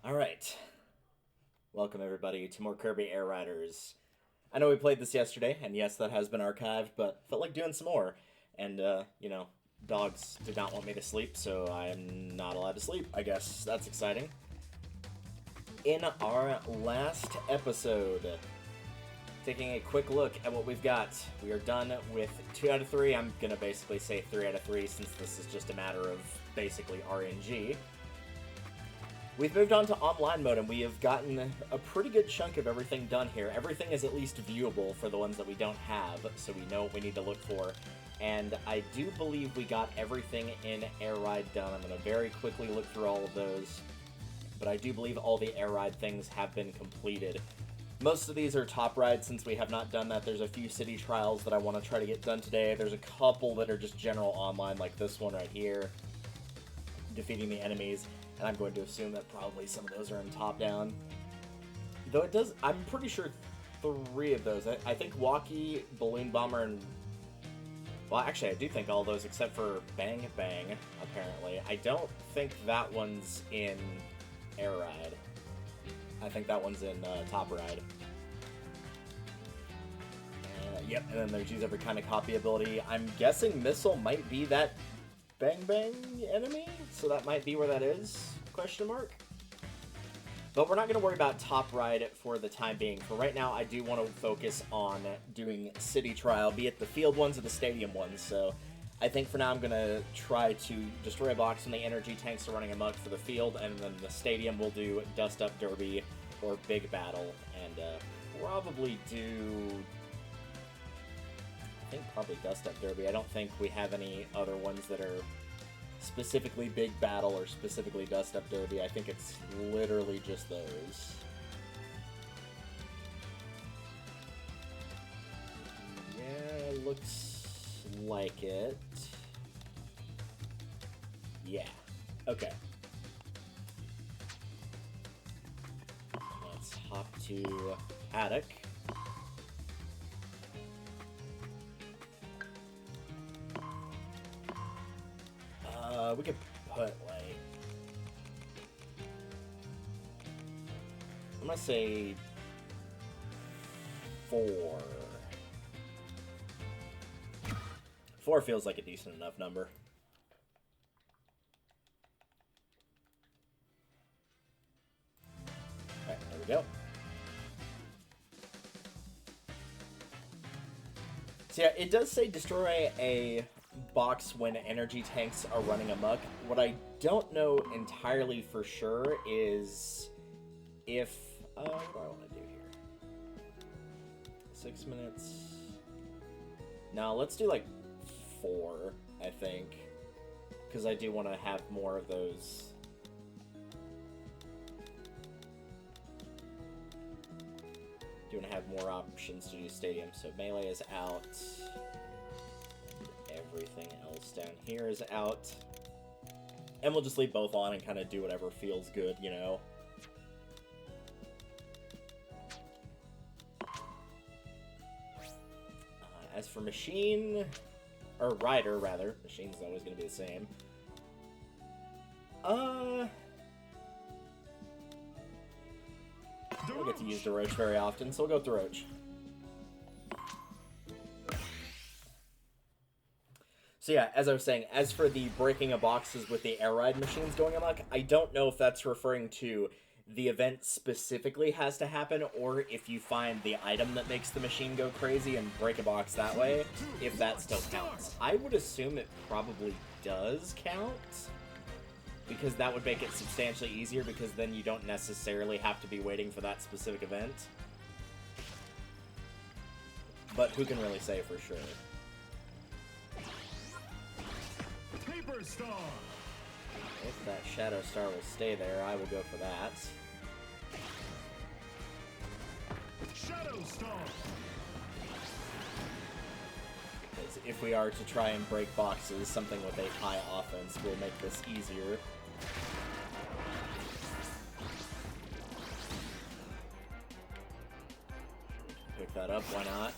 Alright, welcome everybody to more Kirby Air Riders. I know we played this yesterday, and yes, that has been archived, but felt like doing some more. And, dogs did not want me to sleep, so I'm not allowed to sleep, I guess. That's exciting. In our last episode, taking a quick look at what we've got. We are done with 2 out of 3. I'm gonna basically say 3 out of 3 since this is just a matter of basically RNG. We've moved on to online mode, and we have gotten a pretty good chunk of everything done here. Everything is at least viewable for the ones that we don't have, so we know what we need to look for. And I do believe we got everything in Air Ride done. I'm going to very quickly look through all of those. But I do believe all the Air Ride things have been completed. Most of these are top rides since we have not done that. There's a few city trials that I want to try to get done today. There's a couple that are just general online, like this one right here. Defeating the enemies. And I'm going to assume that probably some of those are in top-down. Though it does, I'm pretty sure 3 of those. I think Walkie, Balloon Bomber, and... Well, actually, I do think all those except for Bang Bang, apparently. I don't think that one's in Air Ride. I think that one's in Top Ride. Yep, and then there's use every kind of copy ability. I'm guessing Missile might be that Bang Bang enemy, so that might be where that is, question mark. But we're not going to worry about Top Ride for the time being. For right now, I do want to focus on doing City Trial, be it the field ones or the stadium ones. So I think for now I'm going to try to destroy a box when the energy tanks are running amok for the field, and then the stadium will do Dust Up Derby or Big Battle, and probably do... I think probably Dust Up Derby. I don't think we have any other ones that are specifically Big Battle or specifically Dust Up Derby. I think it's literally just those. Yeah, looks like it. Yeah. Okay. Let's hop to Attic. We could put, like... I'm gonna say... 4. 4 feels like a decent enough number. Alright, there we go. So yeah, it does say destroy a box when energy tanks are running amok. What I don't know entirely for sure is if... what do I want to do here? 6 minutes... No, let's do like 4, I think. Because I do want to have more of those. Do want to have more options to do stadium. So melee is out. Everything else down here is out. And we'll just leave both on and kind of do whatever feels good, you know? As for machine... Or rider, rather. Machine's always going to be the same. We'll get to use the Roach very often, so we'll go with the Roach. So yeah, as I was saying, as for the breaking of boxes with the air ride machines going amok, I don't know if that's referring to the event specifically has to happen, or if you find the item that makes the machine go crazy and break a box that way, if that still counts. I would assume it probably does count, because that would make it substantially easier, because then you don't necessarily have to be waiting for that specific event. But who can really say for sure? Star. If that Shadow Star will stay there, I will go for that. Shadow Star. Because if we are to try and break boxes, something with a high offense will make this easier. Pick that up, why not?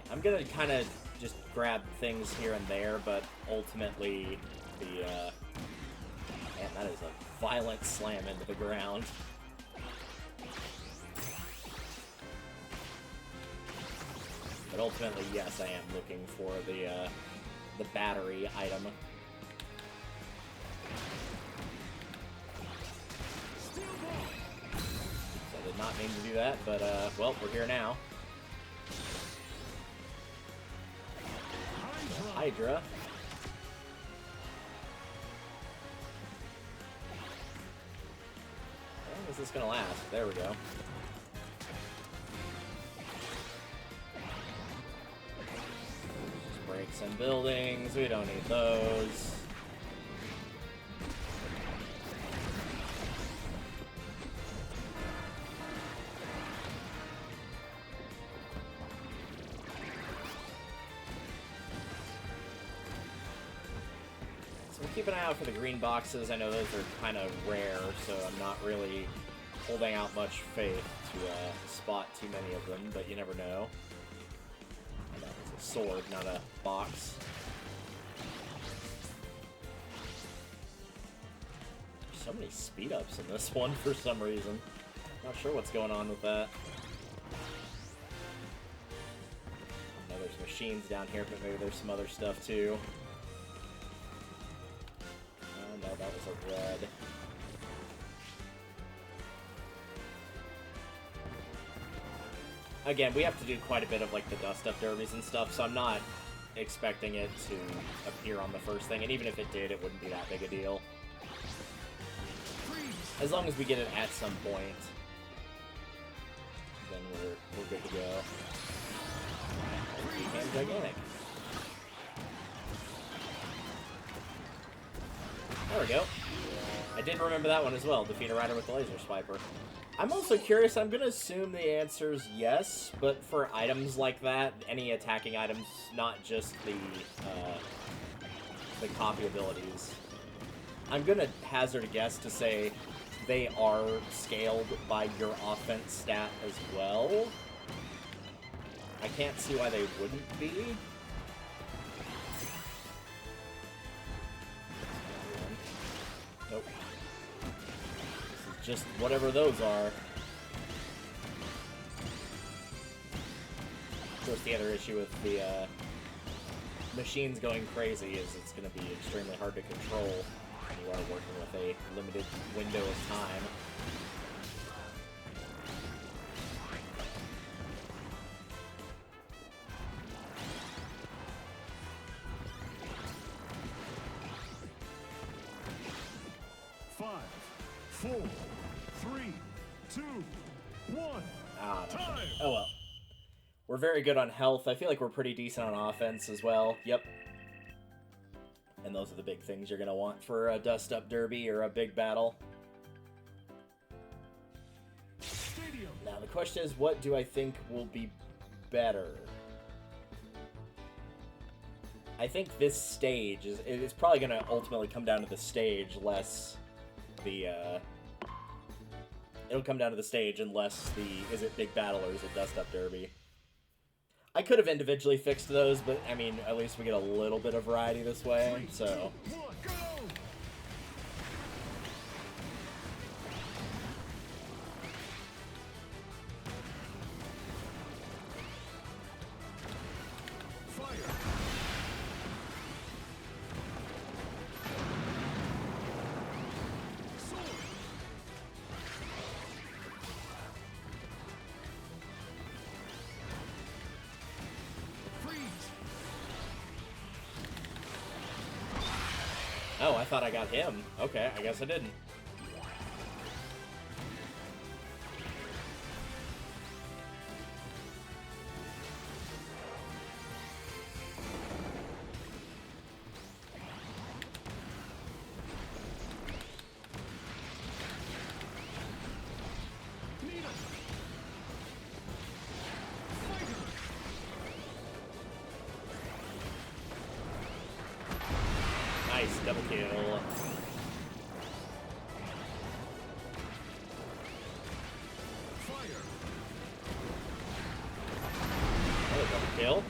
I'm gonna kind of just grab things here and there, but ultimately the, man, that is a violent slam into the ground. But ultimately, yes, I am looking for the battery item. So I did not mean to do that, but, well, we're here now. Hydra. How long is this gonna last? There we go. Just break some buildings. We don't need those. Keep an eye out for the green boxes. I know those are kind of rare, so I'm not really holding out much faith to spot too many of them, but you never know. And that was a sword, not a box. There's so many speed-ups in this one for some reason. Not sure what's going on with that. I know there's machines down here, but maybe there's some other stuff too. No, that was a red. Again, we have to do quite a bit of like the dust-up derbies and stuff, so I'm not expecting it to appear on the first thing, and even if it did, it wouldn't be that big a deal. As long as we get it at some point, then we're good to go. It became gigantic. There we go. I did remember that one as well. Defeat a rider with the laser swiper. I'm also curious. I'm going to assume the answer's yes, but for items like that, any attacking items, not just the copy abilities, I'm going to hazard a guess to say they are scaled by your offense stat as well. I can't see why they wouldn't be. Nope. This is just whatever those are. Of course, the other issue with the machines going crazy is it's going to be extremely hard to control when you are working with a limited window of time. Oh well. We're very good on health. I feel like we're pretty decent on offense as well. Yep. And those are the big things you're going to want for a dust-up derby or a big battle. Now, the question is, what do I think will be better? I think this stage is probably going to ultimately come down to the stage, less the, it'll come down to the stage unless is it big battle or is it dust-up derby? I could have individually fixed those, but, I mean, at least we get a little bit of variety this way, so... Oh, I thought I got him. Okay, I guess I didn't. Nice, double kill. Another double kill.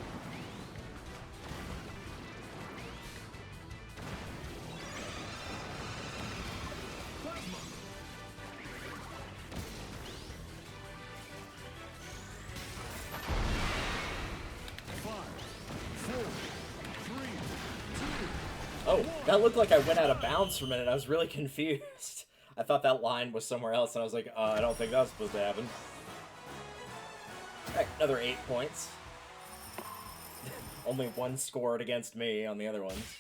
Oh, that looked like I went out of bounds for a minute. I was really confused. I thought that line was somewhere else, and I was like, I don't think that was supposed to happen. Alright, another 8 points. Only one scored against me on the other ones.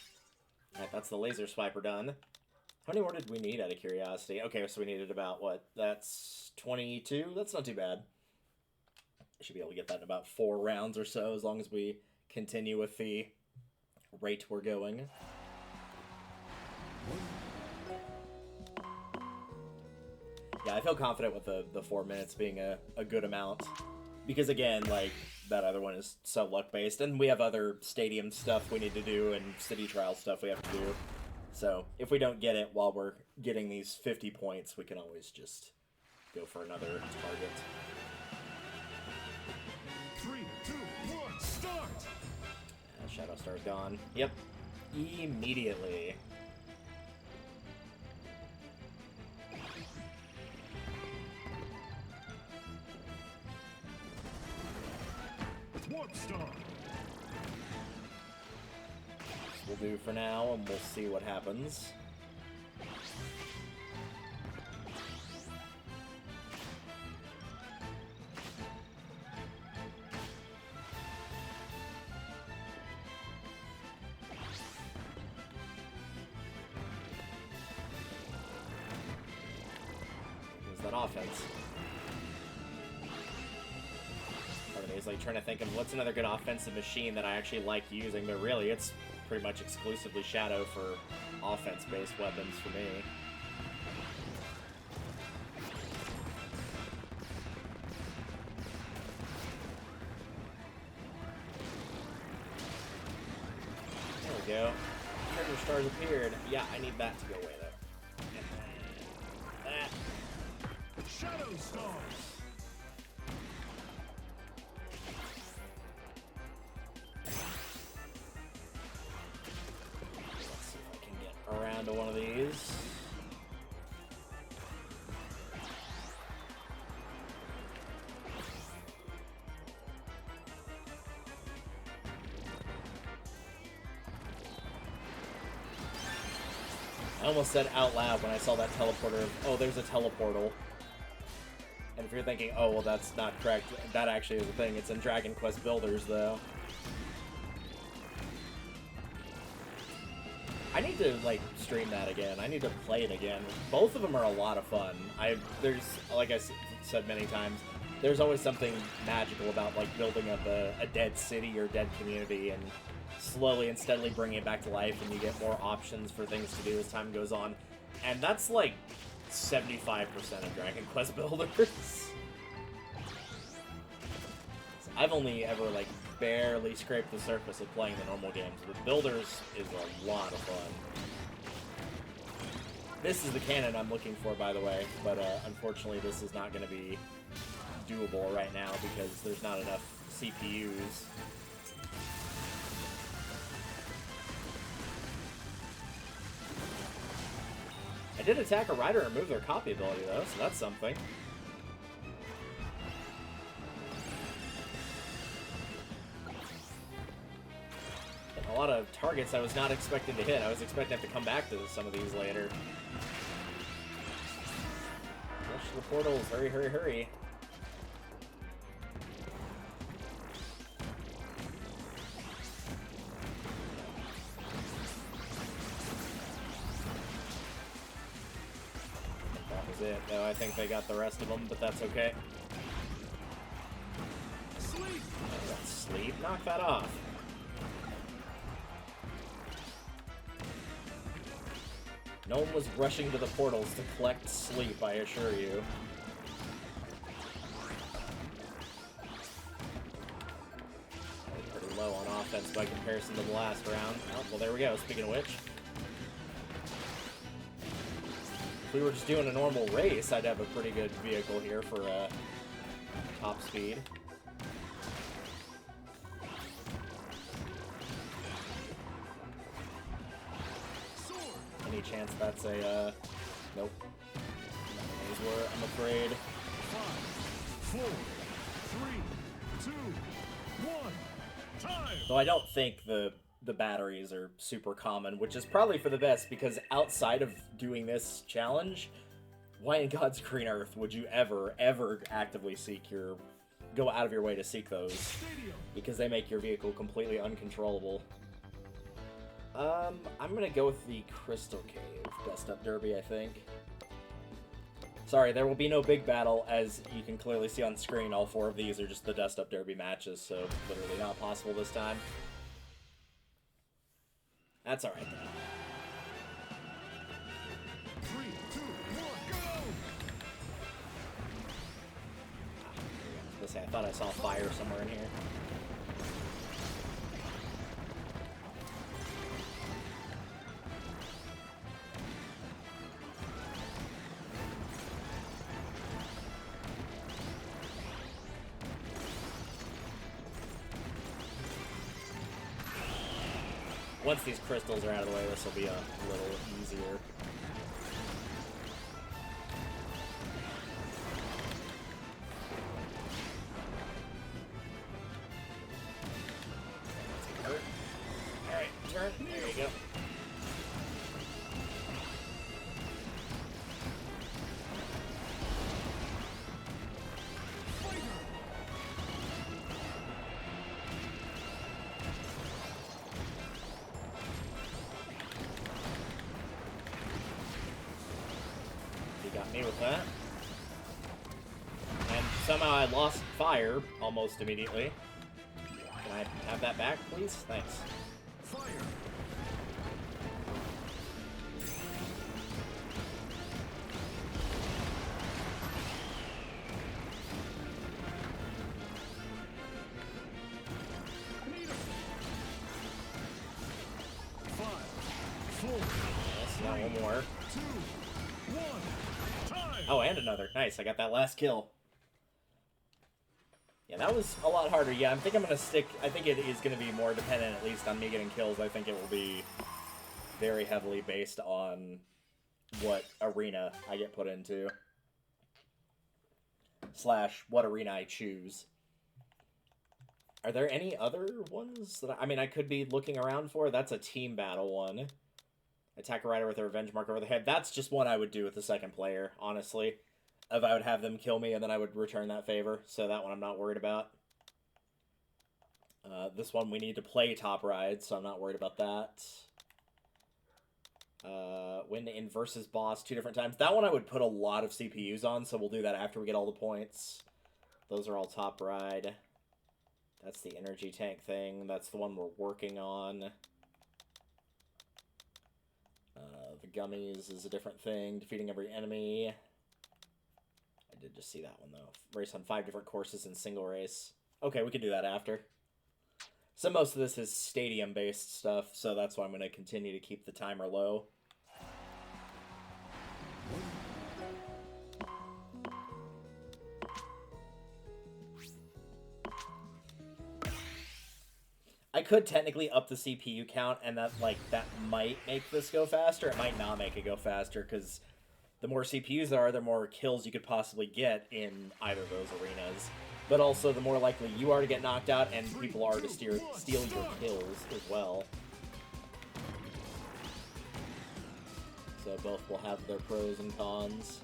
Alright, that's the laser swiper done. How many more did we need out of curiosity? Okay, so we needed about, what? That's 22? That's not too bad. I should be able to get that in about 4 rounds or so, as long as we continue with the rate we're going. Yeah, I feel confident with the 4 minutes being a good amount. Because again, like, that other one is so luck-based, and we have other stadium stuff we need to do, and city trial stuff we have to do. So, if we don't get it while we're getting these 50 points, we can always just go for another target. 3, 2, 1, start! Shadow Star's gone. Yep. Immediately. Warp Star! We'll do for now, and we'll see what happens. Use that offense. Is like trying to think of what's another good offensive machine that I actually like using, but really it's pretty much exclusively Shadow for offense-based weapons for me. There we go. Treasure stars appeared. Yeah, I need that to go away though. That. Shadow Stars! Around to one of these. I almost said out loud when I saw that teleporter, oh, there's a teleportal. And if you're thinking, oh, well, that's not correct, that actually is a thing. It's in Dragon Quest Builders, though. I need to, like, stream that again. I need to play it again. Both of them are a lot of fun. There's, like I said many times, there's always something magical about, like, building up a dead city or dead community and slowly and steadily bringing it back to life, and you get more options for things to do as time goes on. And that's, like, 75% of Dragon Quest Builders. I've only ever, like, barely scraped the surface of playing the normal games. The Builders is a lot of fun. This is the cannon I'm looking for, by the way, but unfortunately this is not going to be doable right now because there's not enough CPUs. I did attack a rider and remove their copy ability, though, so that's something. A lot of targets I was not expecting to hit. I was expecting to come back to some of these later. Rush the portals. Hurry, hurry, hurry. That was it, though. I think they got the rest of them, but that's okay. Sleep! That's sleep. Knock that off. No one was rushing to the portals to collect sleep, I assure you. Pretty low on offense by comparison to the last round. Oh, well, there we go. Speaking of which. If we were just doing a normal race, I'd have a pretty good vehicle here for top speed. Any chance that's a, nope. Those were, I'm afraid. 5, 4, 3, 2, 1, time! Though I don't think the the batteries are super common, which is probably for the best, because outside of doing this challenge, why in God's green earth would you ever actively go out of your way to seek those? Stadium. Because they make your vehicle completely uncontrollable. I'm gonna go with the Crystal Cave Dust Up Derby, I think. Sorry, there will be no big battle, as you can clearly see on screen. All 4 of these are just the Dust Up Derby matches, so literally not possible this time. That's alright, though. 3, 2, 1, go! Let's say, I thought I saw fire somewhere in here. Once these crystals are out of the way, this will be a little easier. Alright, turn. There you go. Got me with that. And somehow I lost fire almost immediately. Can I have that back, please? Thanks. Fire. Meter. 5, 4, Yes, now one more. 2, 1. Time. Oh, and another. Nice, I got that last kill. Yeah, that was a lot harder. Yeah, I think it is going to be more dependent, at least, on me getting kills. I think it will be very heavily based on what arena I get put into. / what arena I choose. Are there any other ones that I could be looking around for? That's a team battle one. Attack a rider with a revenge mark over the head. That's just one I would do with the second player, honestly. If I would have them kill me, and then I would return that favor. So that one I'm not worried about. This one we need to play top ride, so I'm not worried about that. Win in versus boss 2 different times. That one I would put a lot of CPUs on, so we'll do that after we get all the points. Those are all top ride. That's the energy tank thing. That's the one we're working on. The gummies is a different thing. Defeating every enemy. I did just see that one, though. Race on 5 different courses in single race. Okay, we can do that after. So most of this is stadium-based stuff, so that's why I'm going to continue to keep the timer low. I could technically up the CPU count, and that might make this go faster. It might not make it go faster, because the more CPUs there are, the more kills you could possibly get in either of those arenas. But also, the more likely you are to get knocked out, and people are to steal your kills as well. So both will have their pros and cons.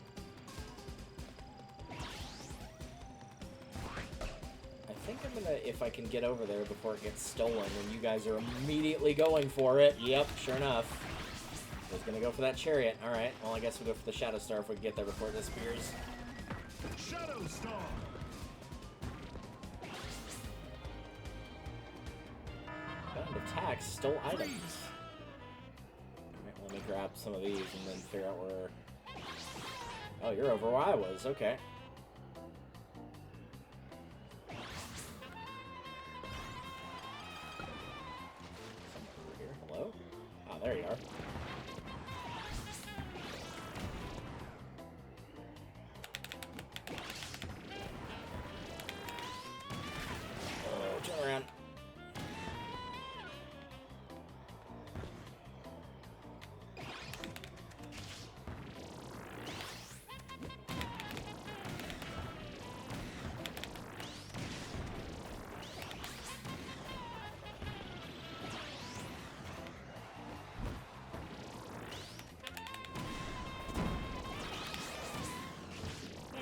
I think I'm gonna, if I can get over there before it gets stolen, and you guys are immediately going for it. Yep, sure enough. I was gonna go for that chariot. Alright, well I guess we'll go for the Shadow Star if we can get there before it disappears. Shadow Star. Found attacks, stole items. Alright, let me grab some of these and then figure out where... Oh, you're over where I was, okay. There you are. Oh, turn around.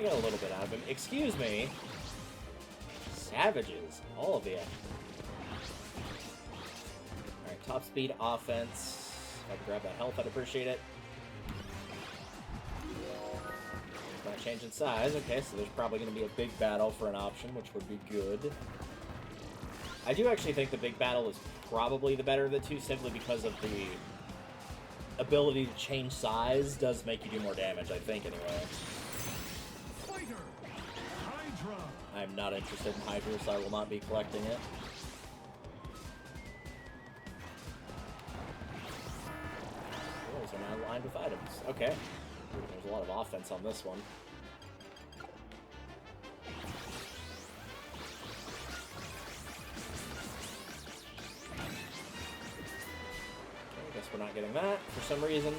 I got a little bit out of him. Excuse me. Savages. All of you. Alright, top speed offense. If I could grab that health, I'd appreciate it. It's not changing size. Okay, so there's probably going to be a big battle for an option, which would be good. I do actually think the big battle is probably the better of the two, simply because of the ability to change size does make you do more damage, I think, anyway. Fighter. Hydra. I'm not interested in Hydra, so I will not be collecting it. Those are now lined with items. Okay. There's a lot of offense on this one. I guess we're not getting that for some reason.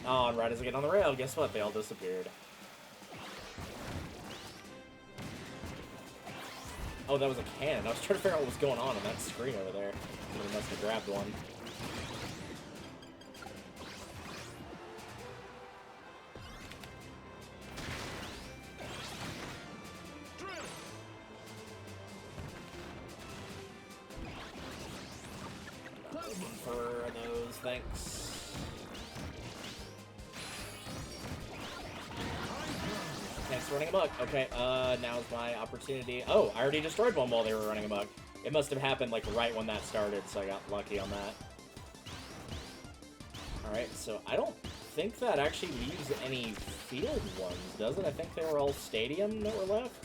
Oh, and right as I get on the rail, guess what? They all disappeared. Oh, that was a cannon. I was trying to figure out what was going on that screen over there. Somebody must have grabbed one. Not looking for those, thanks. Thanks for running amok. Okay, now's my opportunity. Oh, I already destroyed one while they were running amok. It must have happened, like, right when that started, so I got lucky on that. Alright, so I don't think that actually leaves any field ones, does it? I think they were all stadium that were left.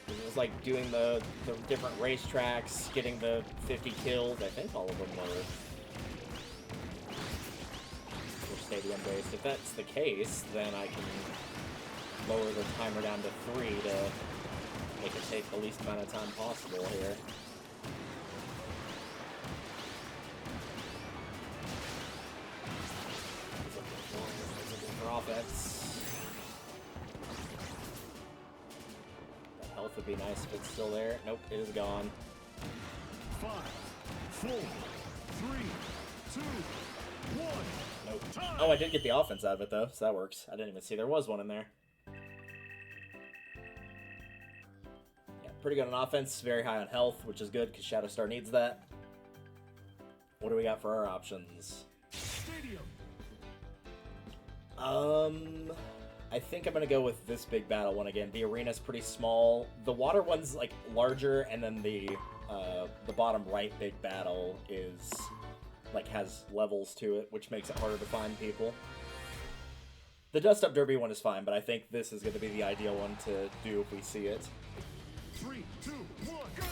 It was like doing the different racetracks, getting the 50 kills. I think all of them were stadium based. If that's the case, then I can lower the timer down to 3 to make it take the least amount of time possible here. Looking for offense. That health would be nice if it's still there. Nope, it is gone. 5, 4, 3, 2, 1. Nope. Oh, I did get the offense out of it, though, so that works. I didn't even see there was one in there. Yeah, pretty good on offense, very high on health, which is good, because Shadowstar needs that. What do we got for our options? Stadium. I think I'm going to go with this big battle one again. The arena's pretty small. The water one's, like, larger, and then the bottom right big battle is... like, has levels to it, which makes it harder to find people. The Dust Up Derby one is fine, but I think this is going to be the ideal one to do if we see it. 3, 2, 1, go!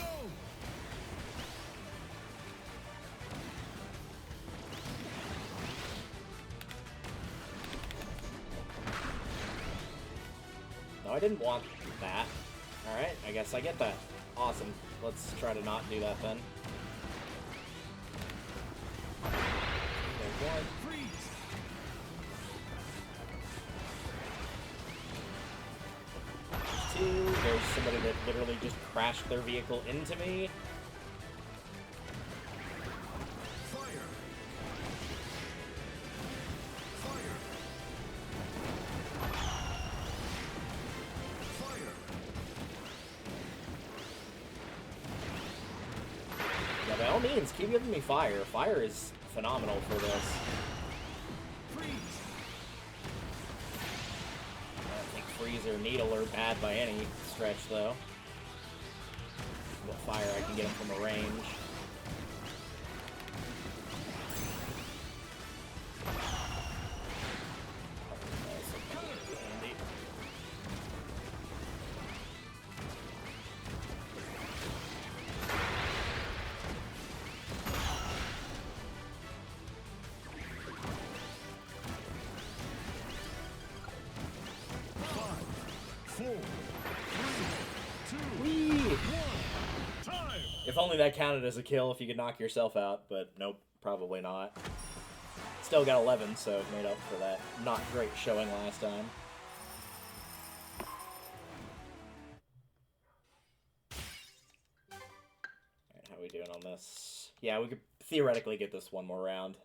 No, I didn't want that. Alright, I guess I get that. Awesome. Let's try to not do that then. There's one. Freeze! There's 2. There's somebody that literally just crashed their vehicle into me. Fire! Fire! Fire! Yeah, by all means, keep giving me fire. Fire is phenomenal for this. Freeze! I don't think freeze or needle are bad by any stretch, though. With fire, I can get them from a range. Handy. If only that counted as a kill if you could knock yourself out, but nope, probably not. Still got 11, so made up for that not great showing last time. this. Yeah, we could theoretically get this one more round.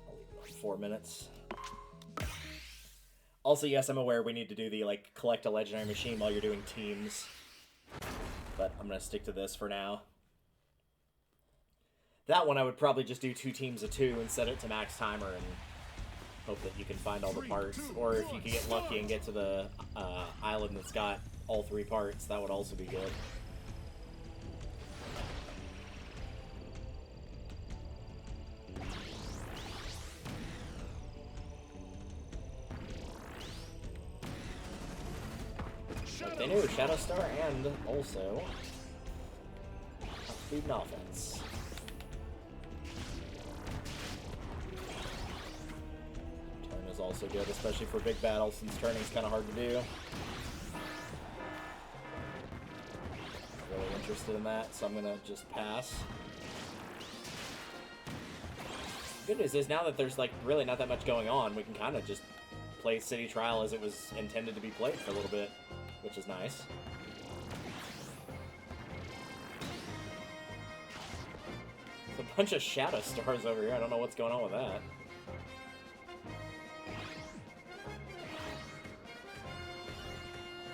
I'll leave it on 4 minutes. Also, yes, I'm aware we need to do the, like, collect a legendary machine while you're doing teams. But I'm gonna stick to this for now. That one I would probably just do 2 teams of 2 and set it to max timer and hope that you can find all the parts. Or if you can get lucky and get to the island that's got all 3 parts, that would also be good. Like they knew Shadow Star and also speed and offense. Turn is also good, especially for big battles, since turning's kind of hard to do. Really interested in that, so I'm gonna just pass. Good news is now that there's like really not that much going on, we can kind of just play City Trial as it was intended to be played for a little bit, which is nice. There's a bunch of Shadow Stars over here. I don't know what's going on with that.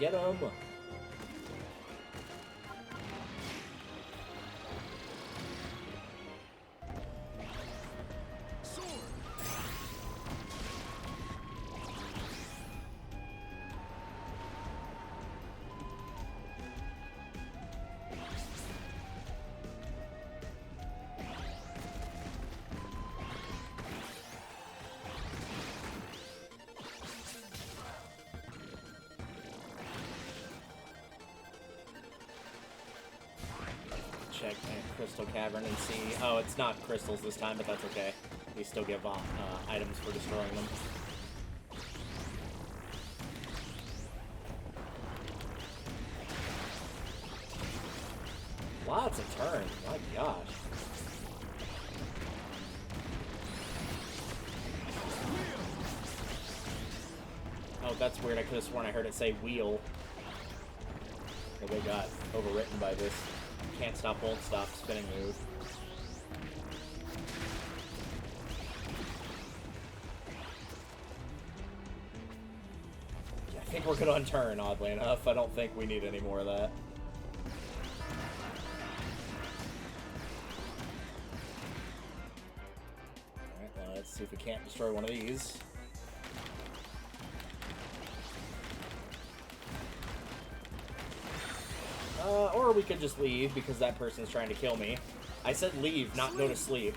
Get 'em! Check Crystal Cavern and see. Oh, it's not crystals this time, but that's okay. We still give items for destroying them. Lots of turns. My gosh. Oh, that's weird. I could have sworn I heard it say wheel. But we got overwritten by this. Can't stop, won't stop spinning move. Yeah, I think we're good on turn, oddly enough. I don't think we need any more of that. Alright, well, let's see if we can't destroy one of these. Or we could just leave, because that person's trying to kill me. I said leave, not go to sleep.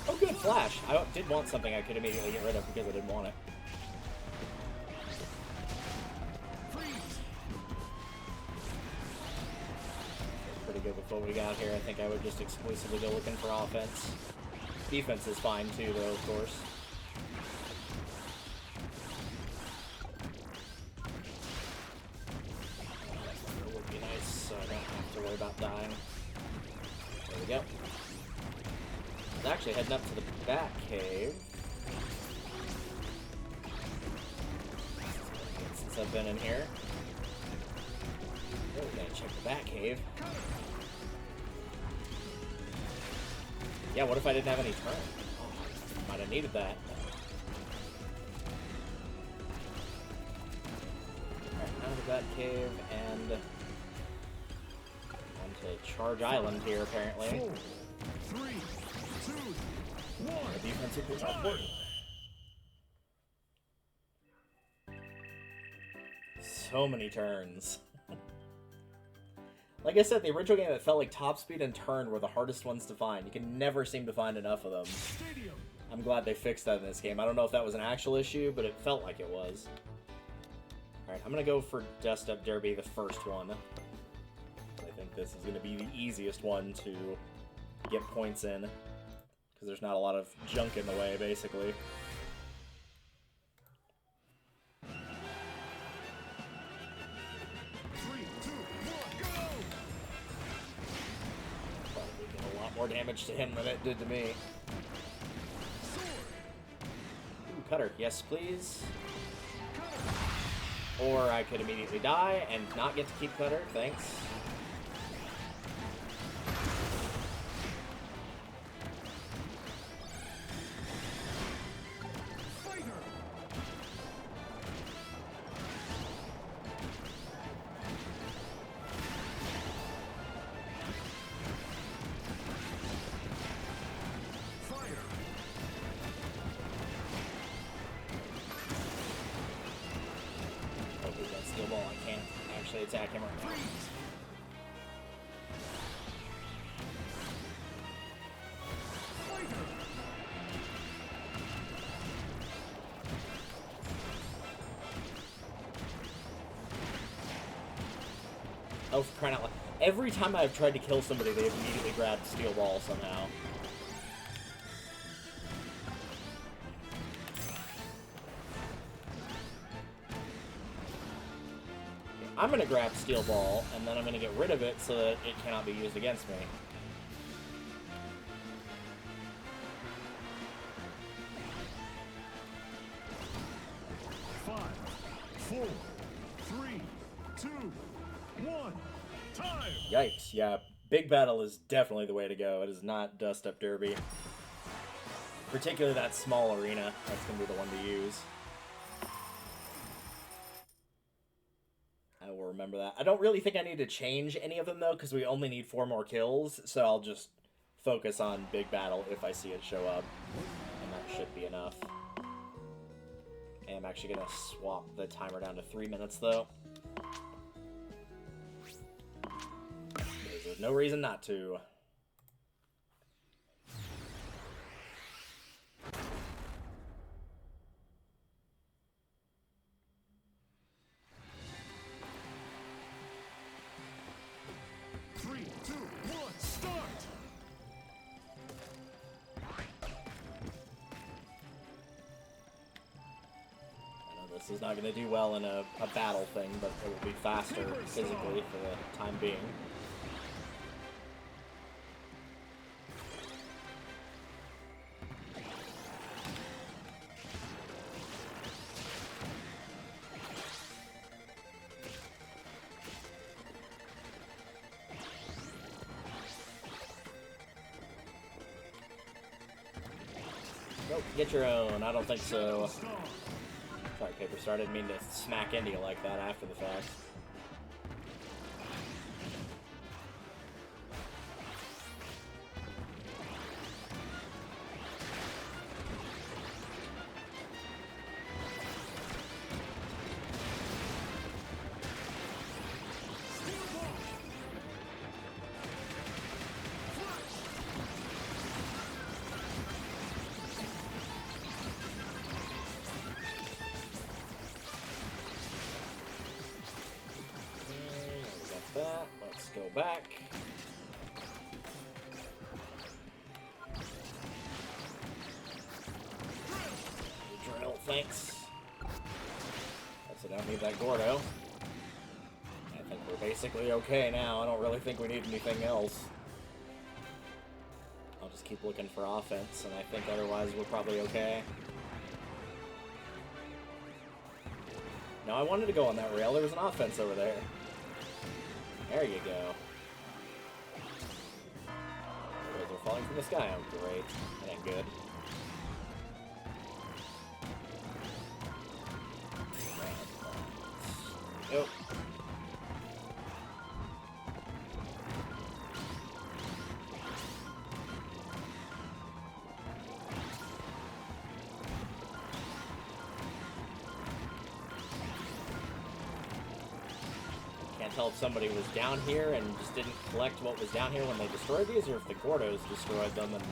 Oh, good flash! I did want something I could immediately get rid of because I didn't want it. Good with what we got here. I think I would just exclusively go looking for offense. Defense is fine too, though, of course. That would be nice, so I don't have to worry about dying. There we go. I was actually heading up to the back cave. Since I've been in here. Oh, we gotta check the back cave. Yeah, what if I didn't have any turn? Oh, might have needed that. Alright, out of that cave and onto Charge Island here, apparently. 4, 3, 2, 1. The defensive is important. So many turns. Like I said, the original game, it felt like top speed and turn were the hardest ones to find. You can never seem to find enough of them. Stadium. I'm glad they fixed that in this game. I don't know if that was an actual issue, but it felt like it was. Alright, I'm gonna go for Dust Up Derby, the first one. I think this is gonna be the easiest one to get points in. because there's not a lot of junk in the way, basically. Probably did a lot more damage to him than it did to me. Ooh, cutter. Yes, please. Or I could immediately die and not get to keep cutter. Thanks. I can't actually attack him right now. Oh, for crying out loud. Every time I've tried to kill somebody, they've immediately grabbed Steel Ball somehow. I'm going to grab Steel Ball, and then I'm going to get rid of it so that it cannot be used against me. Five, four, three, two, one. Time! Yikes, yeah. Big Battle is definitely the way to go. It is not Dust Up Derby. Particularly that small arena. That's going to be the one to use. I will remember that. I don't really think I need to change any of them, though, because we only need 4 more kills, so I'll just focus on Big Battle if I see it show up. And that should be enough. And I'm actually going to swap the timer down to 3 minutes, though. There's no reason not to. This is not going to do well in a battle thing, but it will be faster physically for the time being. Nope, get your own. I don't think so. Sorry, Paper Star, didn't mean to smack into you like that after the fact. That. Let's go back. Drill, thanks. Guess I don't need that Gordo. I think we're basically okay now. I don't really think we need anything else. I'll just keep looking for offense, and I think otherwise we're probably okay. No, I wanted to go on that rail. There was an offense over there. There you go. Arrows are falling from the sky. Oh, great. That ain't good. Nope. Can't tell if somebody was down here and just didn't collect what was down here when they destroyed these, or if the Gordos destroyed them and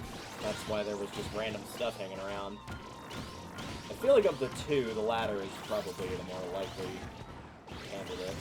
that's why there was just random stuff hanging around. I feel like of the two, the latter is probably the more likely candidate.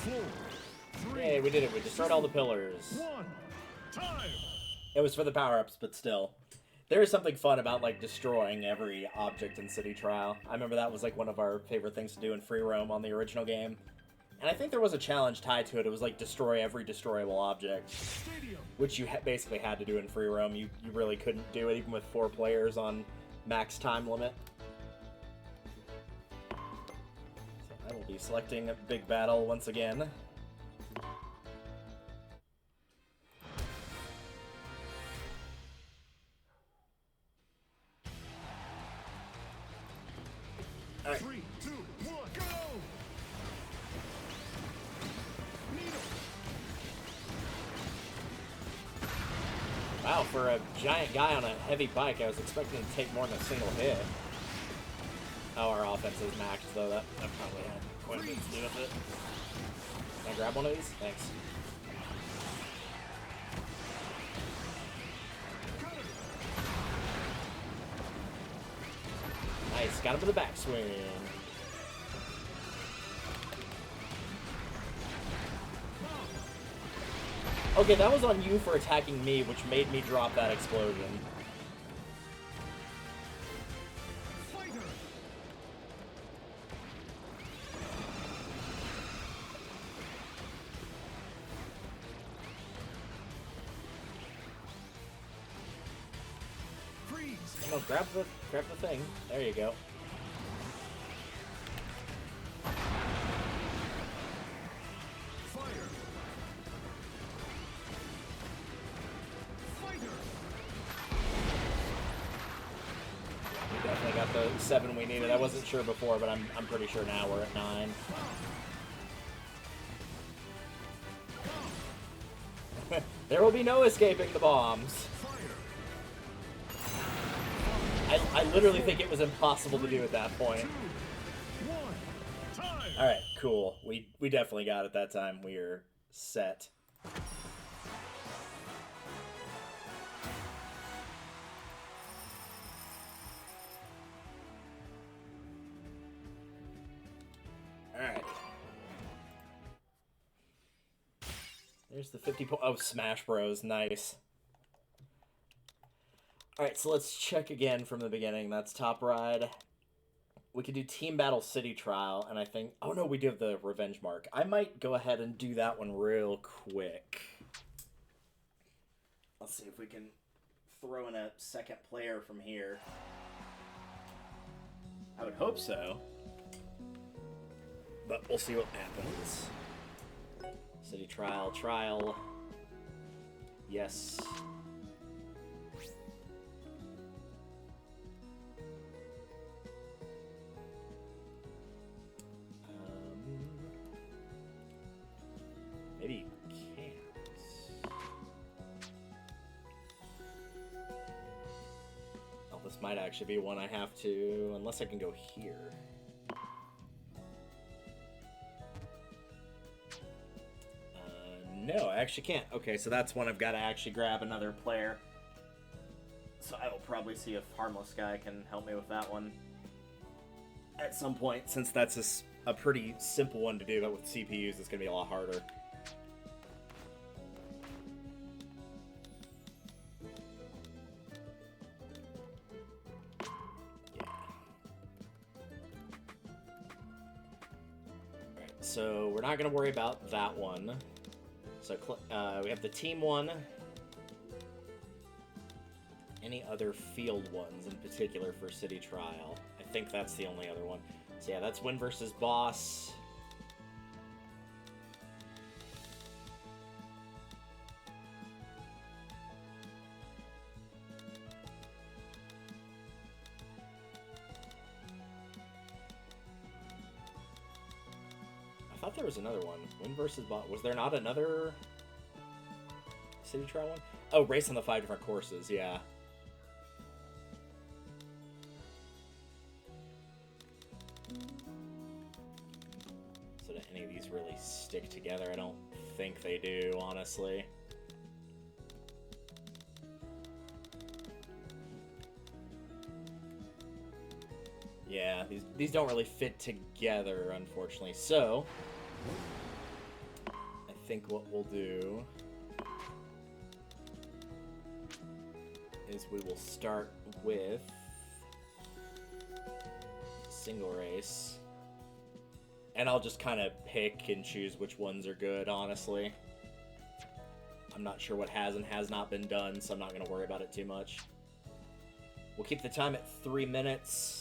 4, 3, Hey, we did it. We destroyed all the pillars. 1. Time. It was for the power-ups, but still. There is something fun about, like, destroying every object in City Trial. I remember that was, like, one of our favorite things to do in free roam on the original game. And I think there was a challenge tied to it. It was, like, destroy every destroyable object. Stadium. Which you basically had to do in free roam. You really couldn't do it, even with 4 players on max time limit. So I will be selecting a big battle once again. All right. 3, 2, 1, go! Needle. Wow, for a giant guy on a heavy bike, I was expecting to take more than a single hit. Oh, our offense is maxed, though. That probably had quite a bit to do with it. Can I grab one of these? Thanks. Nice, got him for the backswing. Okay, that was on you for attacking me, which made me drop that explosion. Fighter. Freeze. No, grab the thing. There you go. Fire. Fighter. We definitely got the 7 we needed. I wasn't sure before, but I'm pretty sure now we're at 9. There will be no escaping the bombs. Fire. I literally think it was impossible to do at that point. 2, 1. Time. Alright, cool. We definitely got it that time. We're set. Alright. There's the 50 point. Oh, Smash Bros. Nice. Alright, so let's check again from the beginning. That's Top Ride. We could do Team Battle City Trial, and I think... Oh, no, we do have the Revenge Mark. I might go ahead and do that one real quick. Let's see if we can throw in a second player from here. I would hope so. But we'll see what happens. City Trial. Yes. Maybe you can't. Oh, this might actually be one I have to, unless I can go here. No, I actually can't. Okay, so that's one I've got to actually grab another player. So I will probably see if Harmless Guy can help me with that one at some point, since that's a pretty simple one to do, but with CPUs it's going to be a lot harder. Yeah. Alright, so we're not going to worry about that one. So we have the team one. Any other field ones in particular for City Trial? I think that's the only other one. So yeah, that's win versus boss. I thought there was another one. Win versus boss. Was there not another City Trial one? Oh, race on the 5 different courses, yeah. So do any of these really stick together? I don't think they do, honestly. Yeah, these don't really fit together, unfortunately. So, think what we'll do is we will start with single race. And I'll just kind of pick and choose which ones are good, honestly. I'm not sure what has and has not been done, so I'm not going to worry about it too much. We'll keep the time at 3 minutes.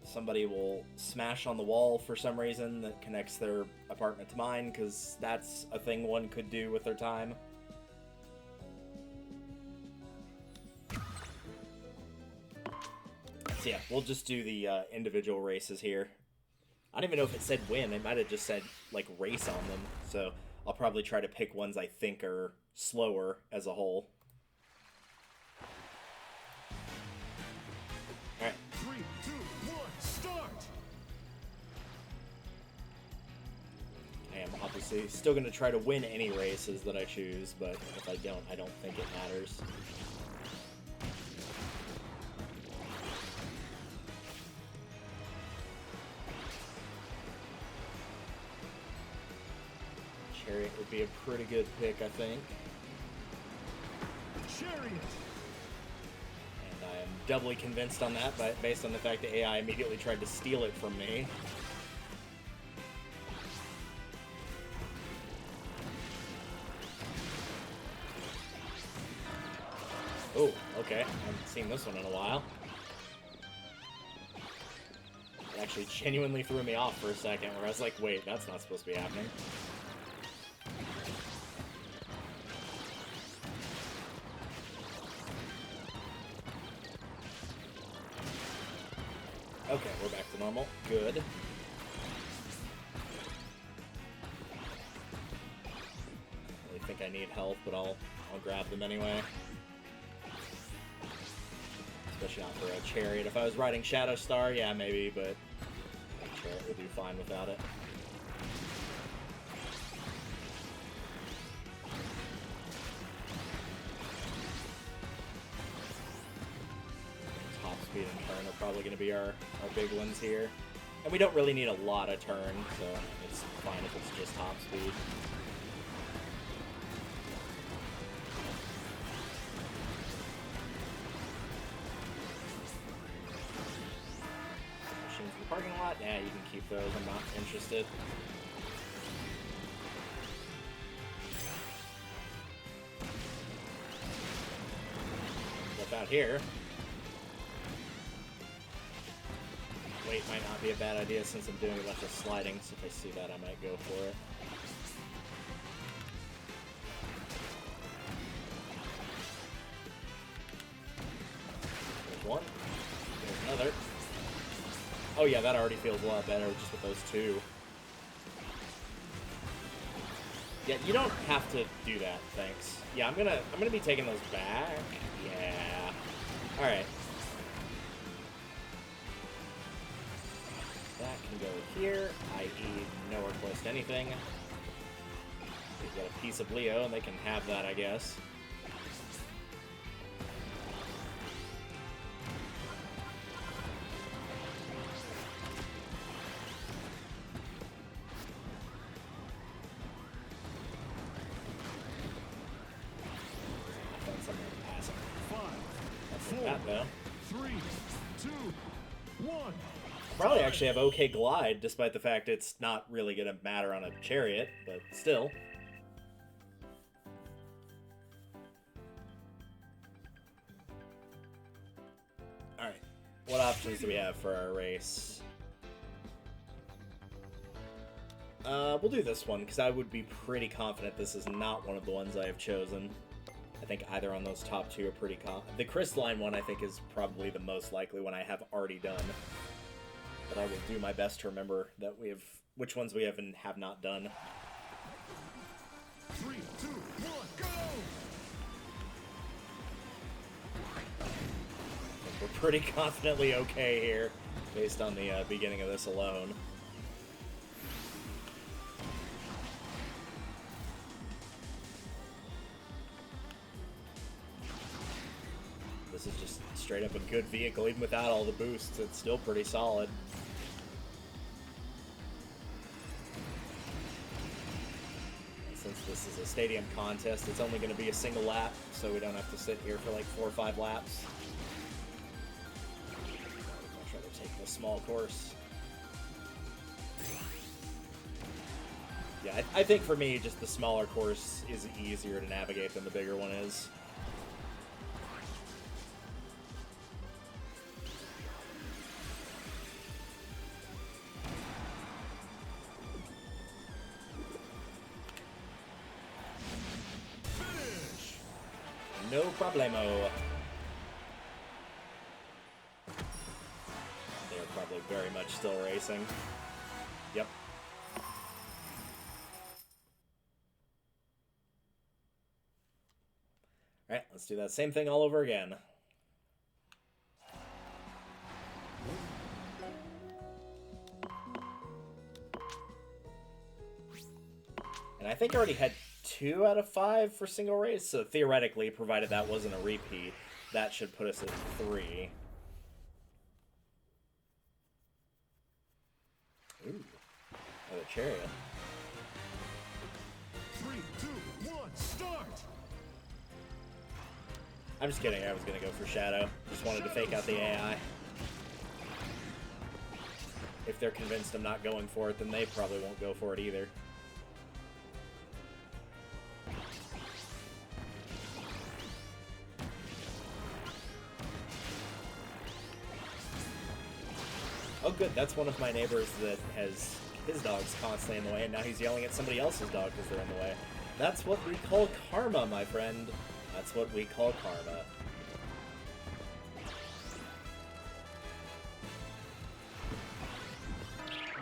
Somebody will smash on the wall for some reason that connects their apartment to mine, because that's a thing one could do with their time. So yeah, we'll just do the individual races here. I don't even know if it said win. It might have just said, like, race on them. So I'll probably try to pick ones I think are slower as a whole. Alright. 3, 2, 1, start! I am obviously still going to try to win any races that I choose, but if I don't think it matters. Chariot would be a pretty good pick, I think. Chariot! And I am doubly convinced on that, but based on the fact that AI immediately tried to steal it from me. Oh, okay. I haven't seen this one in a while. It actually genuinely threw me off for a second, where I was like, wait, that's not supposed to be happening. Okay, we're back to normal. Good. I really think I need help, but I'll grab them anyway. Especially not for a chariot. If I was riding Shadow Star, yeah, maybe, but a chariot would do fine without it. Top speed and turn are probably going to be our big ones here. And we don't really need a lot of turn, so it's fine if it's just top speed. Machines in the parking lot? Yeah, you can keep those. I'm not interested. Flip out here. Wait might not be a bad idea since I'm doing a bunch of sliding, so if I see that I might go for it. There's one. There's another. Oh yeah, that already feels a lot better just with those two. Yeah, you don't have to do that, thanks. Yeah, I'm gonna be taking those back. Yeah. Alright. That can go here, i.e. nowhere close to anything. We've got a piece of Leo, and they can have that, I guess. Offense, I'm gonna pass it. 5, 4, That, though. 3, 2, 1. Probably actually have okay glide, despite the fact it's not really going to matter on a chariot, but still. Alright, what options do we have for our race? We'll do this one, because I would be pretty confident this is not one of the ones I have chosen. I think either on those top two are pretty the crystalline one I think is probably the most likely one I have already done. But I will do my best to remember that we have which ones we have and have not done. 3, 2, 1, go! We're pretty confidently okay here, based on the beginning of this alone. This is just straight up a good vehicle, even without all the boosts. It's still pretty solid. is a stadium contest, it's only going to be a single lap, so we don't have to sit here for like 4 or 5 laps. I'd rather take the small course. Yeah, I think for me, just the smaller course is easier to navigate than the bigger one is. No problemo. They're probably very much still racing. Yep. Alright, let's do that same thing all over again. And I think I already had 2 out of 5 for single race, so theoretically, provided that wasn't a repeat, that should put us at 3. Ooh, another chariot. 3, 2, 1, start! I'm just kidding, I was gonna go for Shadow. Just wanted to fake out the AI. If they're convinced I'm not going for it, then they probably won't go for it either. Oh good, that's one of my neighbors that has his dogs constantly in the way, and now he's yelling at somebody else's dog because they're in the way. That's what we call karma, my friend. That's what we call karma.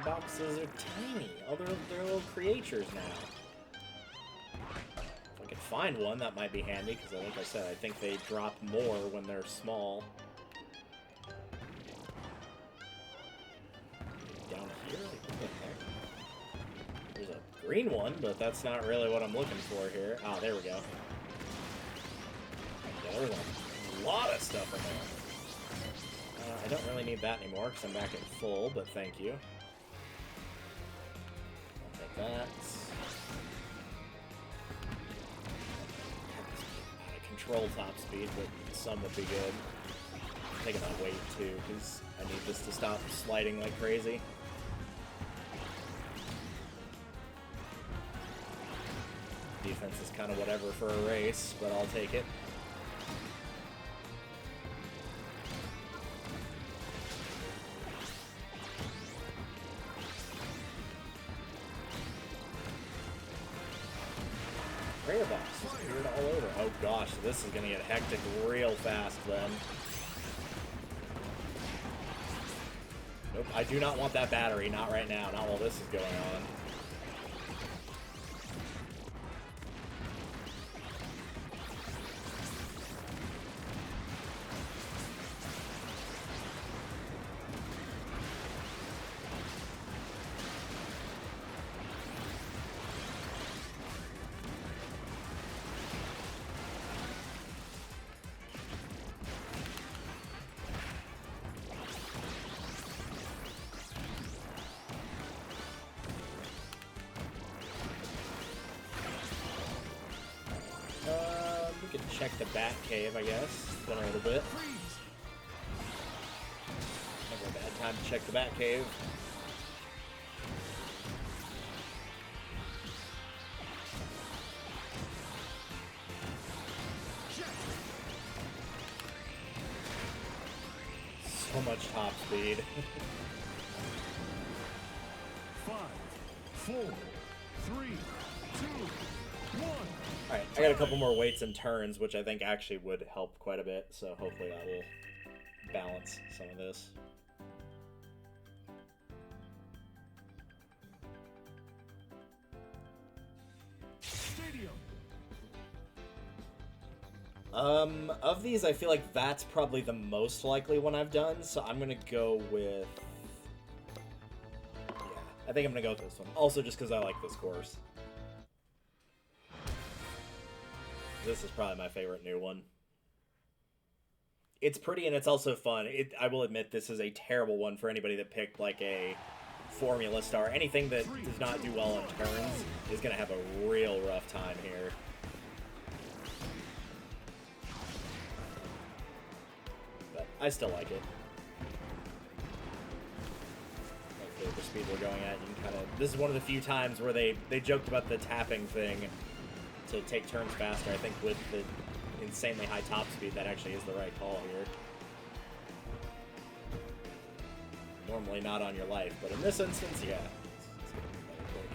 Boxes are tiny. Oh, they're little creatures now. If I could find one, that might be handy, because like I said, I think they drop more when they're small. Down here? Like, what the heck? There's a green one, but that's not really what I'm looking for here. Ah, there we go. Yeah, there's a lot of stuff in there. I don't really need that anymore, because I'm back at full, but thank you. I'll take that. Control top speed, but some would be good. I'm taking my weight too, because I need this to stop sliding like crazy. Defense is kind of whatever for a race, but I'll take it. Prayer box appeared all over. Oh gosh, this is gonna get hectic real fast then. Nope, I do not want that battery. Not right now. Not while this is going on. We can check the bat cave, I guess. It's been a little bit. Never a bad time to check the bat cave. So much top speed. 5, 4, 3, 2, 1. Alright, I got a couple more weights and turns, which I think actually would help quite a bit, so hopefully that will balance some of this. Stadium. Of these, I feel like that's probably the most likely one I've done, so I'm gonna go with... Yeah, I think I'm gonna go with this one. Also, just because I like this course. This is probably my favorite new one. It's pretty and it's also fun. I will admit this is a terrible one for anybody that picked like a Formula Star, anything that does not do well on turns is going to have a real rough time here. But I still like it. Like the speed we're going at, you can kind of... This is one of the few times where they joked about the tapping thing to take turns faster. I think with the insanely high top speed, that actually is the right call here. Normally not on your life, but in this instance, yeah. It's gonna be better quick.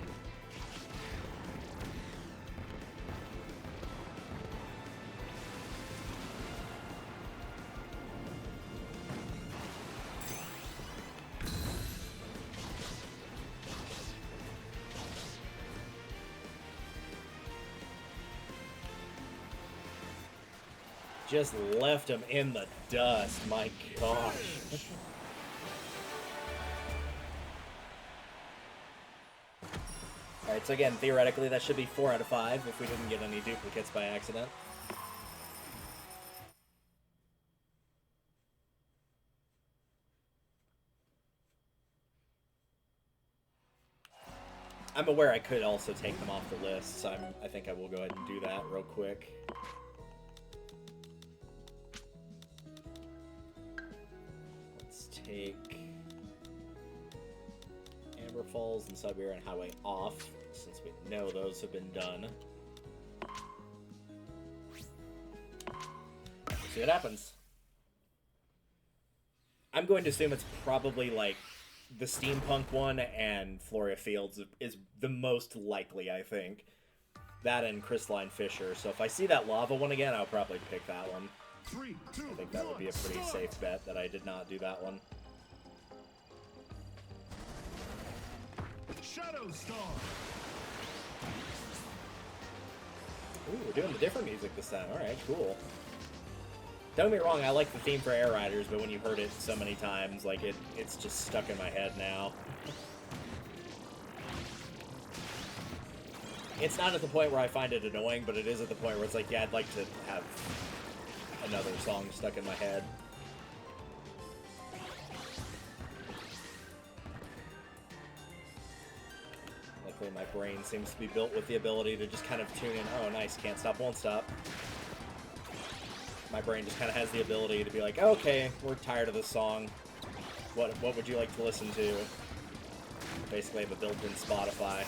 Just left him in the dust, my gosh. Alright, so again, theoretically, that should be 4 out of 5 if we didn't get any duplicates by accident. I'm aware I could also take them off the list, so I think I will go ahead and do that real quick. Let's take Amber Falls and Siberian Highway off, since we know those have been done. See what happens. I'm going to assume it's probably like the Steampunk one and Floria Fields is the most likely, I think. That and Crystalline Fisher. So if I see that lava one again, I'll probably pick that one. 3, 2, I think that would be a pretty safe bet that I did not do that one. Shadow Star. Ooh, we're doing the different music this time. Alright, cool. Don't get me wrong, I like the theme for Air Riders, but when you've heard it so many times, like, it's just stuck in my head now. It's not at the point where I find it annoying, but it is at the point where it's like, yeah, I'd like to have another song stuck in my head. Luckily, my brain seems to be built with the ability to just kind of tune in, oh, nice, can't stop, won't stop. My brain just kind of has the ability to be like, okay, we're tired of this song. What would you like to listen to? Basically, I have a built-in Spotify.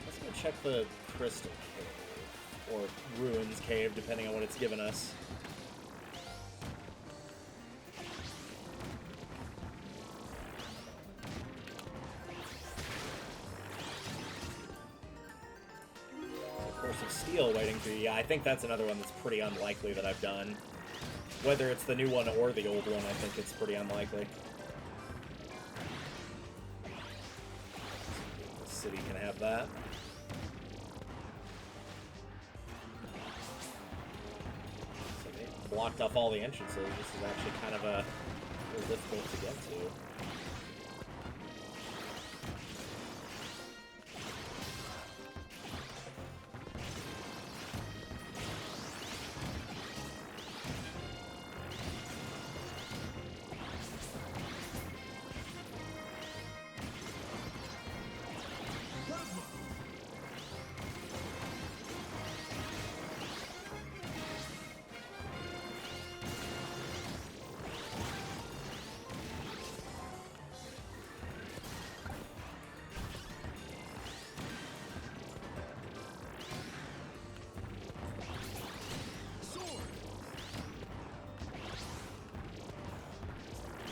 Let's go check the Crystal Cave, or Ruins Cave, depending on what it's given us. Of Steel waiting for you. Yeah, I think that's another one that's pretty unlikely that I've done. Whether it's the new one or the old one, I think it's pretty unlikely. The city can have that. So they blocked off all the entrances. This is actually kind of a little difficult to get to.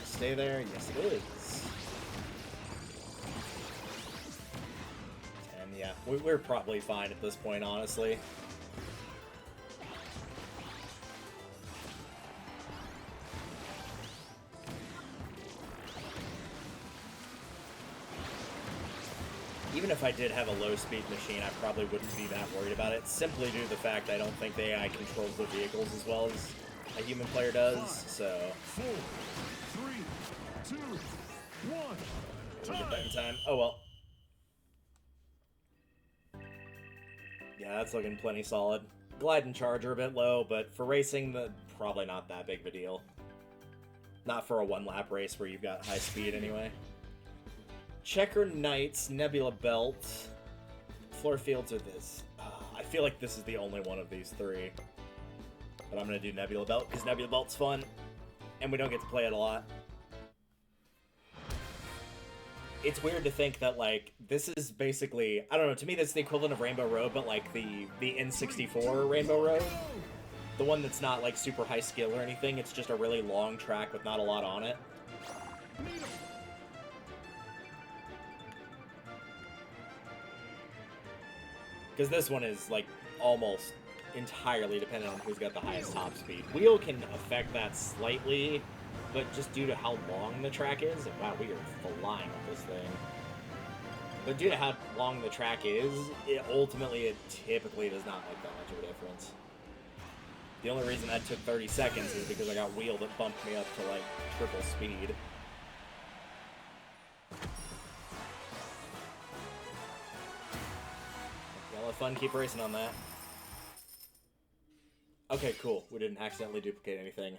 Stay there? Yes, it is. And yeah, we're probably fine at this point, honestly. Even if I did have a low-speed machine, I probably wouldn't be that worried about it, simply due to the fact I don't think the AI controls the vehicles as well as a human player does, so... 4, 3, 2, 1. We'll get that in time. Oh well. Yeah, that's looking plenty solid. Glide and charge are a bit low, but for racing, probably not that big of a deal. Not for a one-lap race where you've got high speed anyway. Checker Knights, Nebula Belt, Floor Fields are this. I feel like this is the only one of these three. But I'm going to do Nebula Belt because Nebula Belt's fun, and we don't get to play it a lot. It's weird to think that, like, this is basically, I don't know, to me that's the equivalent of Rainbow Road, but like the N64 Rainbow Road. The one that's not, like, super high skill or anything, it's just a really long track with not a lot on it. Because this one is, like, almost entirely dependent on who's got the highest top speed. Wheel can affect that slightly, but just due to how long the track is, and wow, we are flying with this thing. But due to how long the track is, it typically does not make that much of a difference. The only reason that took 30 seconds is because I got wheel that bumped me up to, like, triple speed. Y'all have fun, keep racing on that. Okay, cool. We didn't accidentally duplicate anything.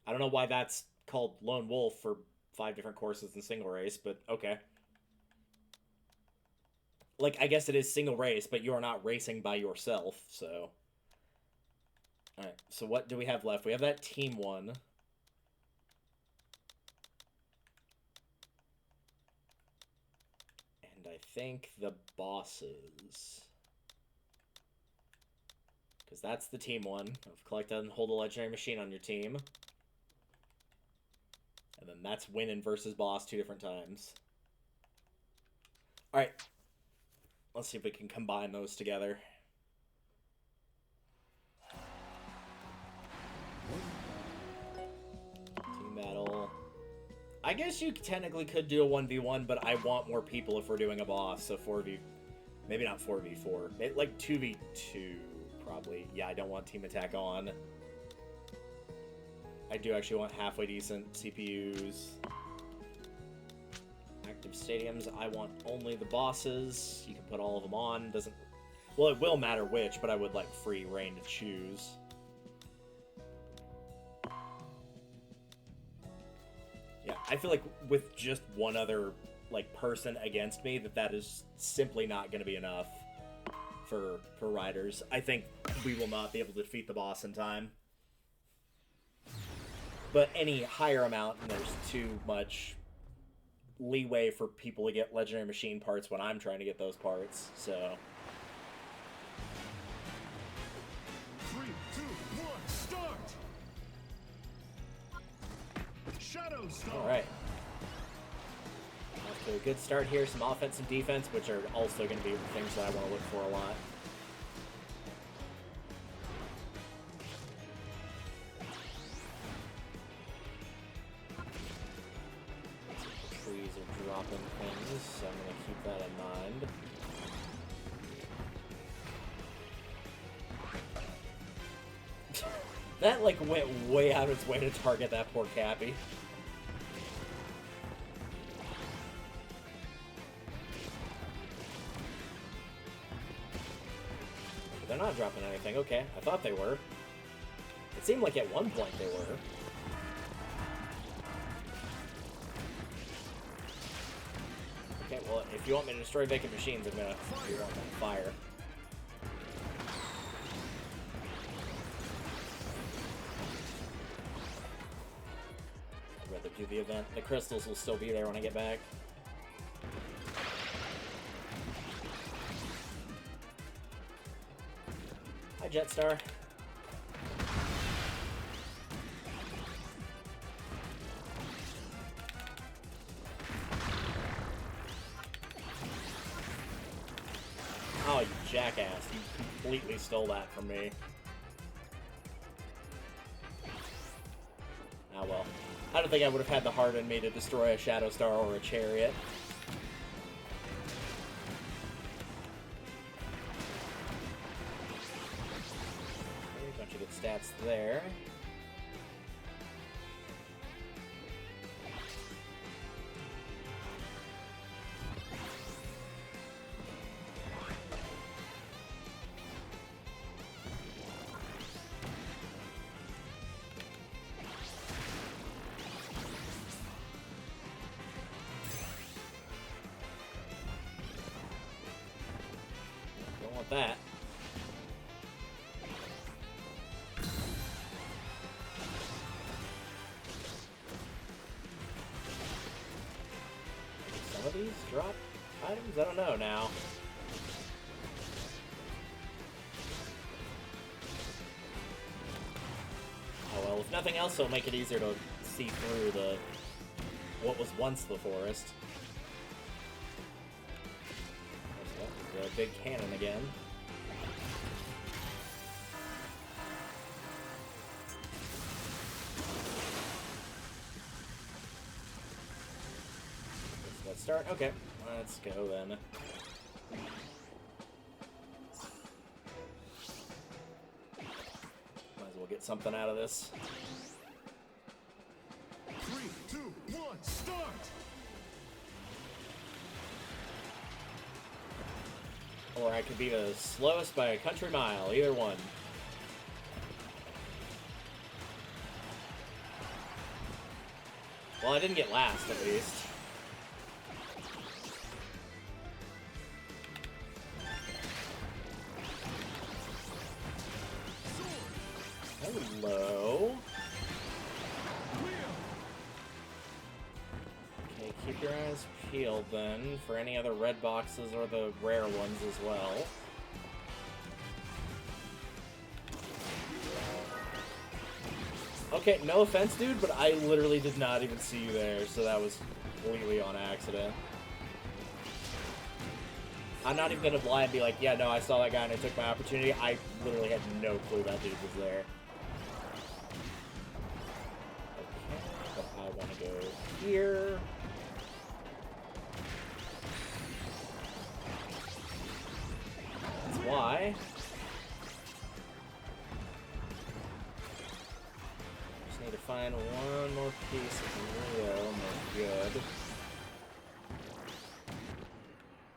I don't know why that's called Lone Wolf for 5 different courses in single race, but okay. Like, I guess it is single race, but you're not racing by yourself, so... Alright, so what do we have left? We have that team one. And I think the bosses. Because that's the team one. Collect and hold a legendary machine on your team. And then that's winning versus boss 2 different times. Alright. Let's see if we can combine those together. Team battle. I guess you technically could do a 1v1, but I want more people if we're doing a boss, so 4v... Maybe not 4v4. Like 2v2, probably. Yeah, I don't want team attack on. I do actually want halfway decent CPUs. Active stadiums, I want only the bosses. You can put all of them on. Doesn't... Well, it will matter which, but I would like free reign to choose. Yeah, I feel like with just one other, like, person against me, that is simply not going to be enough for riders. I think we will not be able to defeat the boss in time. But any higher amount, and there's too much leeway for people to get legendary machine parts when I'm trying to get those parts, so... 3, 2, 1, start! Shadow Storm! Alright. Off to a good start here. Some offense and defense, which are also going to be things that I want to look for a lot. Trees are dropping things, so I'm going to keep that in mind. That, like, went way out of its way to target that poor Cappy. They're not dropping anything. Okay, I thought they were. It seemed like at one point they were. Okay, well, if you want me to destroy vacant machines, I'm gonna do one on fire. I'd rather do the event. The crystals will still be there when I get back. Hi, Jetstar. Oh, you jackass. You completely stole that from me. Ah, well. I don't think I would have had the heart in me to destroy a Shadow Star or a Chariot. A bunch of good stats there. that. Some of these drop items? I don't know now. Oh well, if nothing else, it'll make it easier to see through what was once the forest. There's the big cannon again. Let's start. Okay, let's go then. Might as well get something out of this. 3, 2, 1, start! Or I could be the slowest by a country mile, either one. Well, I didn't get last, at least. Hello. Okay, keep your eyes peeled then for any other red boxes or the rare ones as well. Okay, no offense, dude, but I literally did not even see you there, so that was completely on accident. I'm not even gonna lie and be like, yeah, no, I saw that guy and I took my opportunity. I literally had no clue that dude was there. Okay, but I want to go here. That's why. Just need to find one more piece of Rio and we're good.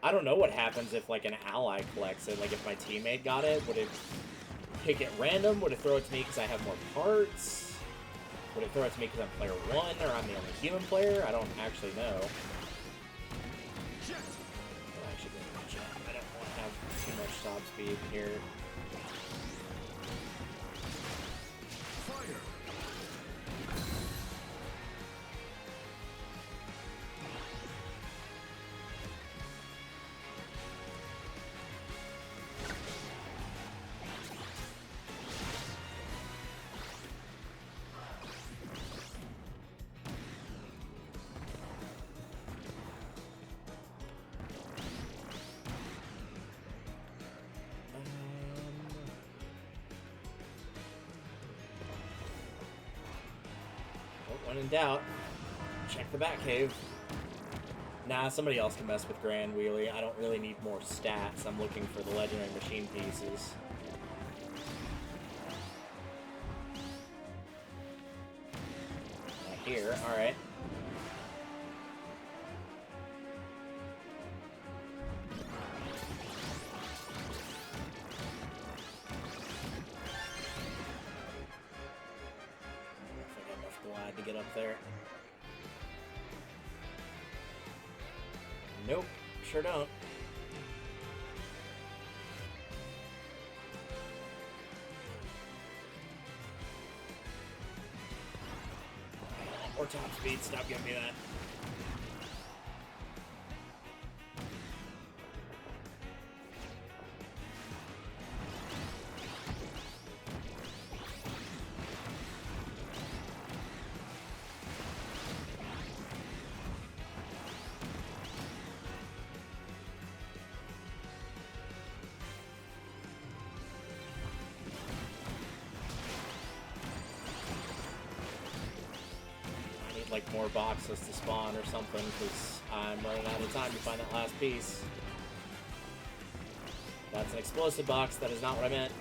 I don't know what happens if, like, an ally collects it. Like, if my teammate got it, would it pick it random? Would it throw it to me because I have more parts? Would it throw it to me because I'm player 1 or I'm the only human player? I don't actually know. Well, actually, I don't want to have too much top speed here. Fire! When in doubt, check the Batcave. Nah, somebody else can mess with Grand Wheelie. I don't really need more stats. I'm looking for the legendary machine pieces. Not here, alright. To get up there. Nope, sure don't. Or top speed, stop giving me that. Like more boxes to spawn or something, because I'm running out of time to find that last piece. That's an explosive box. That is not what I meant.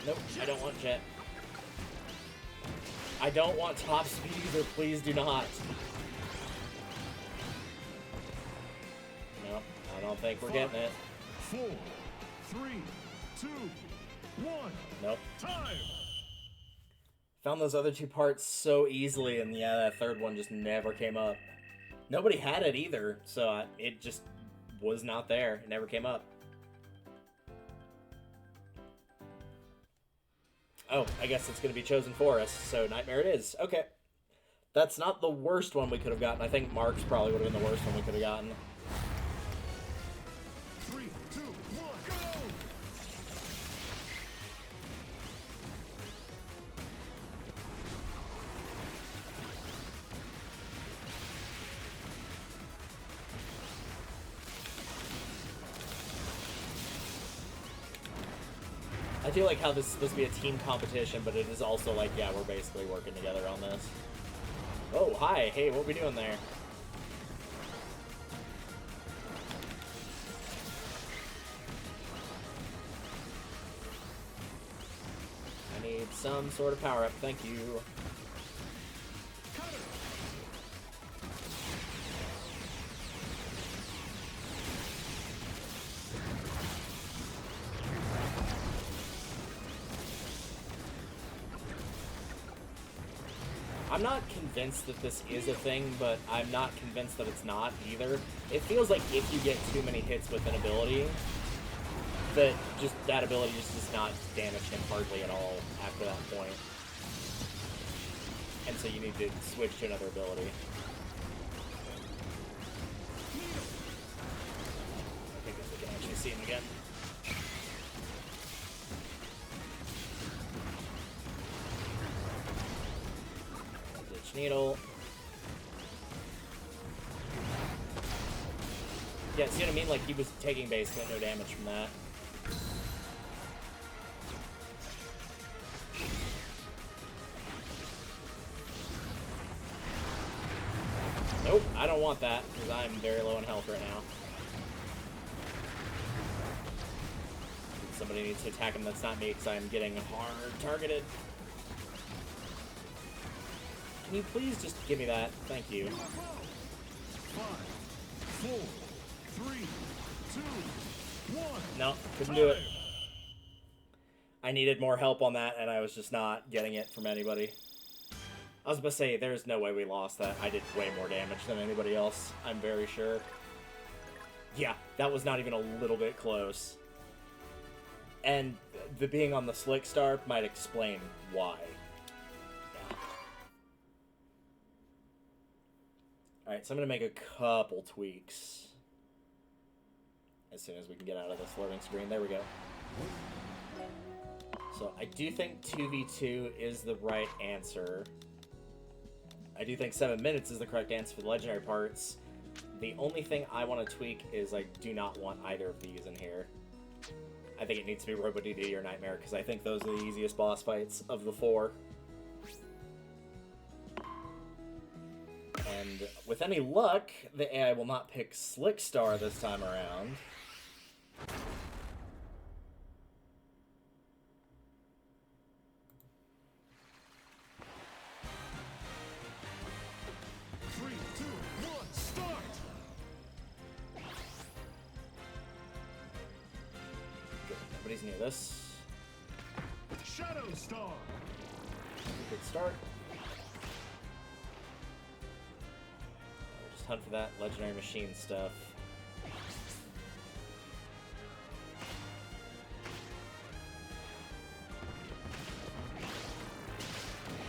Nope, I don't want jet. I don't want top speed either. Please do not. Nope, I don't think we're getting it. 4, 3, 2, 1. Nope. Time! Found those other two parts so easily, and yeah, that third one just never came up. Nobody had it either, so it just was not there. It never came up. Oh, I guess it's going to be chosen for us, so Nightmare it is. Okay. That's not the worst one we could have gotten. I think Mark's probably would have been the worst one we could have gotten. 3, 2, 1, go! I feel like how this is supposed to be a team competition, but it is also like, yeah, we're basically working together on this. Oh, hi. Hey, what are we doing there? I need some sort of power-up. Thank you. I'm not convinced that this is a thing, but I'm not convinced that it's not either. It feels like if you get too many hits with an ability, that ability just does not damage him hardly at all after that point. And so you need to switch to another ability. I think we can actually see him again. Needle. Yeah, see what I mean? Like, he was taking basically no damage from that. Nope, I don't want that, because I'm very low in health right now. Somebody needs to attack him that's not me, because I'm getting hard targeted. Can you please just give me that? Thank you. 5, 4, 3, 2, 1. No, couldn't do it. I needed more help on that, and I was just not getting it from anybody. I was about to say, there's no way we lost that. I did way more damage than anybody else, I'm very sure. Yeah, that was not even a little bit close. And the being on the Slick Star might explain why. Alright, so I'm going to make a couple tweaks as soon as we can get out of this loading screen. There we go. So I do think 2v2 is the right answer. I do think 7 minutes is the correct answer for the legendary parts. The only thing I want to tweak is I do not want either of these in here. I think it needs to be Robo DD or Nightmare, because I think those are the easiest boss fights of the 4. And with any luck, the AI will not pick Slick Star this time around. Three, two, one, start! Good. Nobody's near this. Shadow Star! Good start. Just hunt for that legendary machine stuff.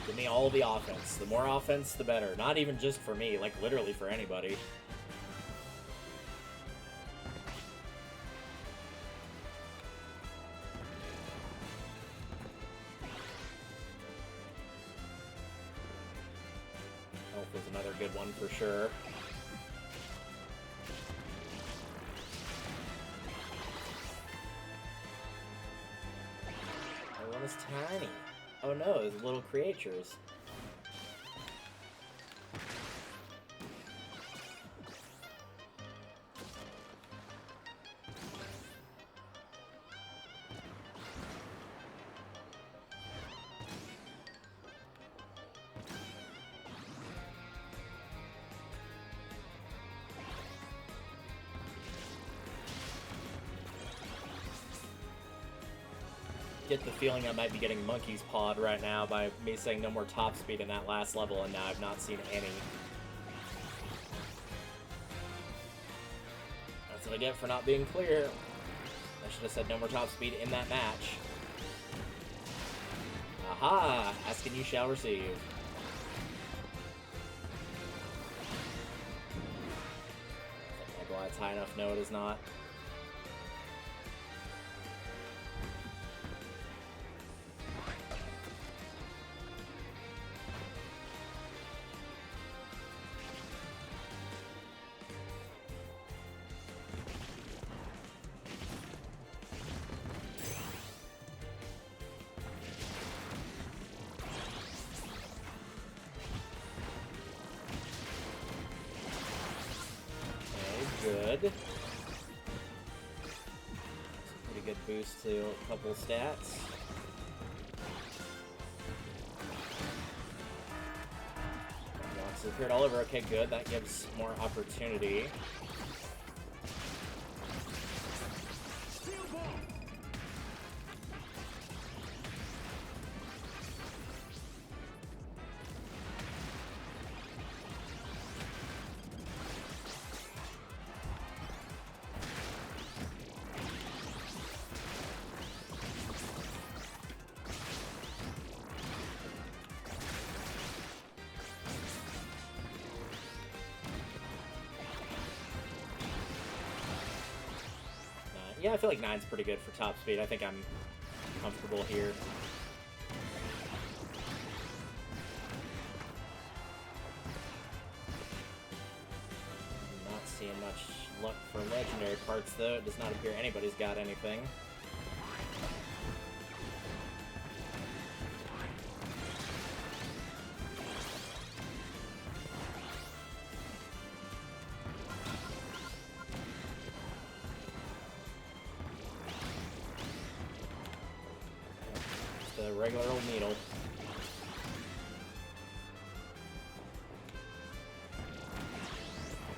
Give me all the offense. The more offense, the better. Not even just for me, like literally for anybody. Health is another good one for sure. That one is tiny. Oh no, it's little creatures. Get the feeling I might be getting Monkey's Pawed right now by me saying no more top speed in that last level, and now I've not seen any. That's what I get for not being clear. I should have said no more top speed in that match. Aha! Ask and you shall receive. My glide's high enough? No, it is not. Good. Pretty good boost to a couple stats. So appeared all over. Okay, good. That gives more opportunity. Steel ball. Yeah, I feel like 9's pretty good for top speed. I think I'm comfortable here. Not seeing much luck for legendary parts, though. It does not appear anybody's got anything. The regular old needle.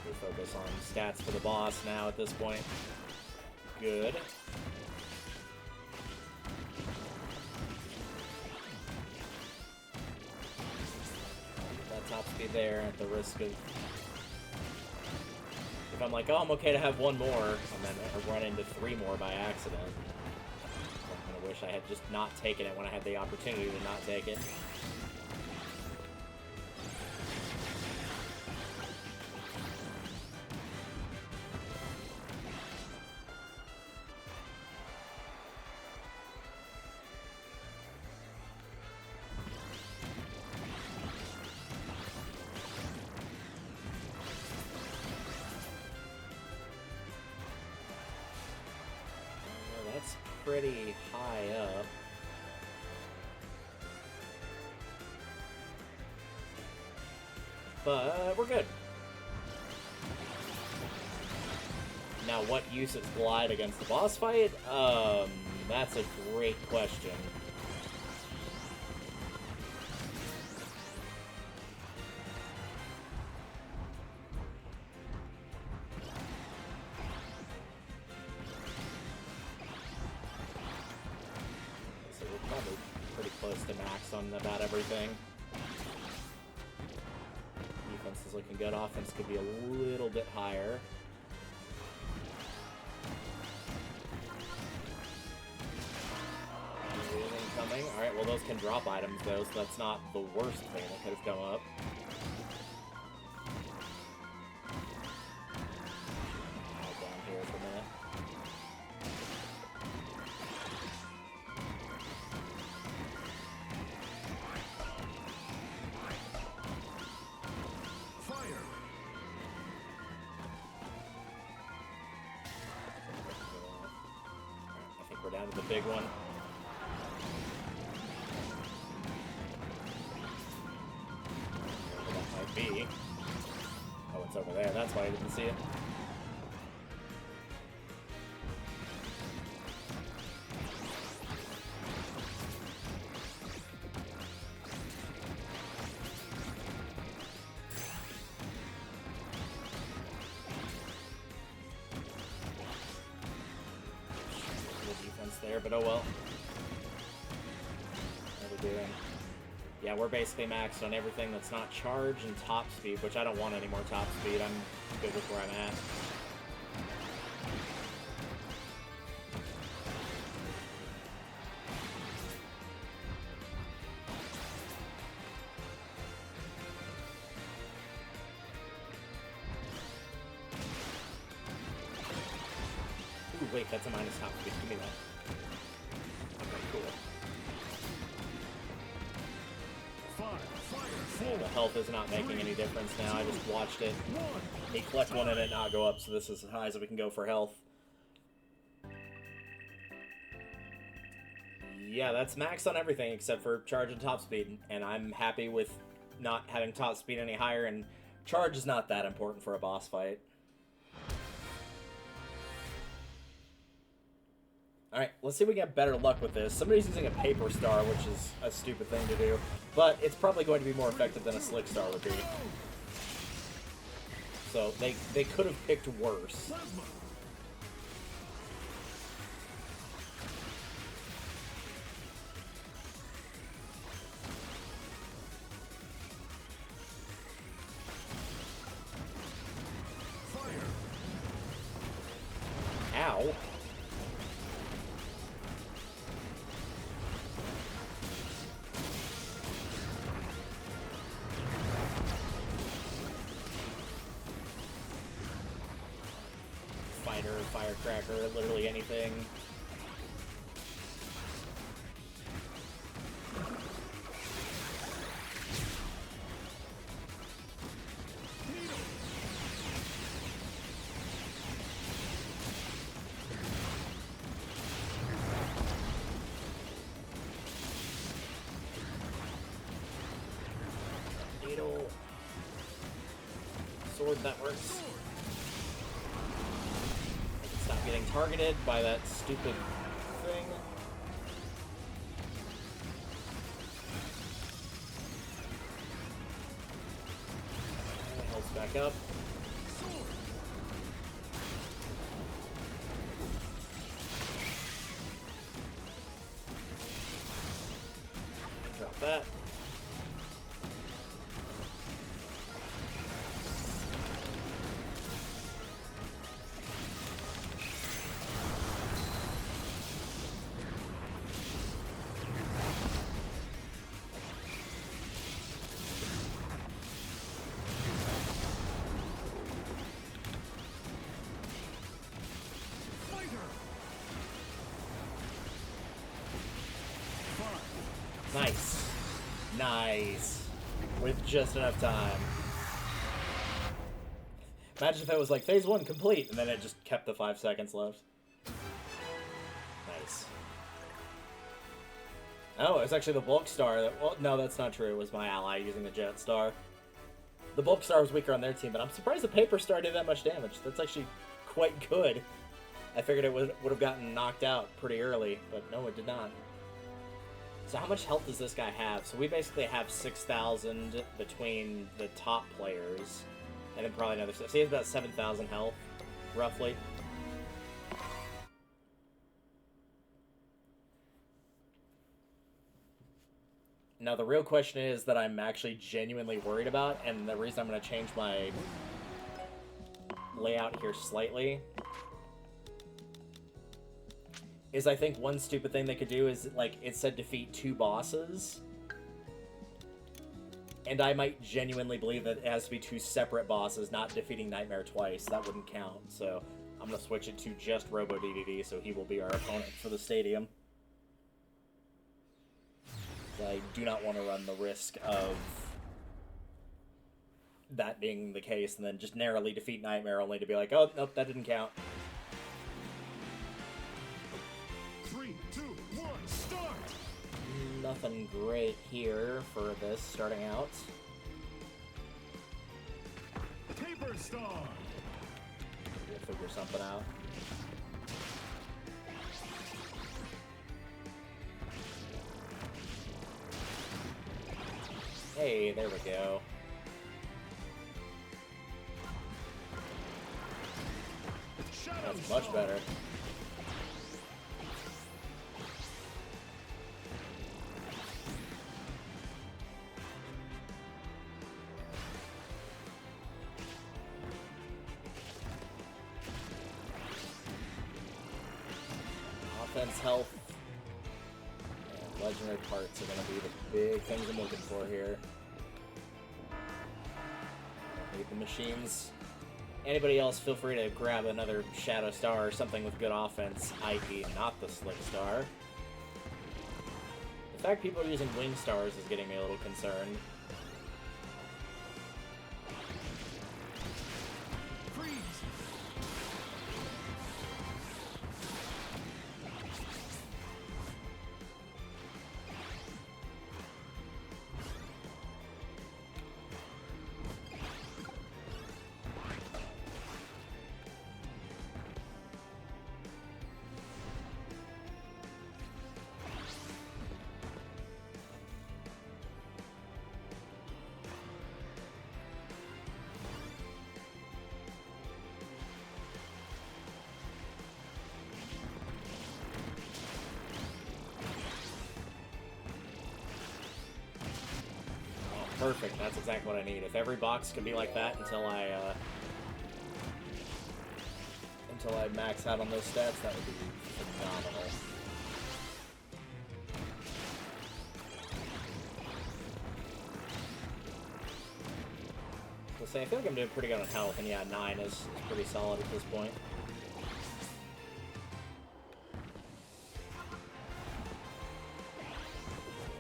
We focus on stats for the boss now at this point. Good. That top speed there at the risk of... If I'm like, oh, I'm okay to have one more, and then I run into 3 more by accident. I wish I had just not taken it when I had the opportunity to not take it. That's pretty high up. But we're good. Now, what use is glide against the boss fight? That's a great question. So we're probably pretty close to max on about everything. Defense is looking good. Offense could be a little bit higher. Incoming. Alright, well those can drop items though, so that's not the worst thing that could have come up. Hold down here for a minute. Fire. I think we're down to the big one. Whatever that might be. Oh, it's over there. That's why I didn't see it. There, but oh well. What are we doing? Yeah, we're basically maxed on everything that's not charge and top speed, which I don't want any more top speed. I'm good with where I'm at. Ooh, wait, that's a minus top speed. Give me that. Okay, cool. Fire. The health is not making any difference now. I just watched it. He collect one and it not go up, so this is as high as we can go for health. Yeah, that's max on everything except for charge and top speed, and I'm happy with not having top speed any higher, and charge is not that important for a boss fight. Alright, let's see if we get better luck with this. Somebody's using a paper star, which is a stupid thing to do, but it's probably going to be more effective than a slick star would be. So they could have picked worse. Ow. Fighter, firecracker, literally anything. Needle. Sword, that works. Stop getting targeted by that stupid thing. And health back up. Drop that. Nice. Nice. With just enough time. Imagine if it was like phase 1 complete and then it just kept the 5 seconds left. Nice. Oh, it's actually the bulk star. Well, no, that's not true. It was my ally using the jet star. The bulk star was weaker on their team, but I'm surprised the paper star did that much damage. That's actually quite good. I figured it would have gotten knocked out pretty early, but no, it did not. So how much health does this guy have? So we basically have 6,000 between the top players, and then probably another. So he has about 7,000 health, roughly. Now the real question is that I'm actually genuinely worried about, and the reason I'm going to change my layout here slightly is I think one stupid thing they could do is, like, it said defeat 2 bosses. And I might genuinely believe that it has to be 2 separate bosses, not defeating Nightmare twice. That wouldn't count. So I'm going to switch it to just Robo DDD, so he will be our opponent for the stadium. I do not want to run the risk of that being the case, and then just narrowly defeat Nightmare only to be like, oh, nope, that didn't count. 3, 2, 1, start! Nothing great here for this starting out. Paper star! We'll figure something out. Hey, there we go. That's much better. Defense, health, and legendary parts are going to be the big things I'm looking for here. I need the machines. Anybody else, feel free to grab another Shadow Star or something with good offense, i.e. not the Slick Star. The fact people are using Wing Stars is getting me a little concerned. Perfect, that's exactly what I need. If every box could be like that until I max out on those stats, that would be phenomenal. I'll say, I feel like I'm doing pretty good on health, and yeah, 9 is pretty solid at this point.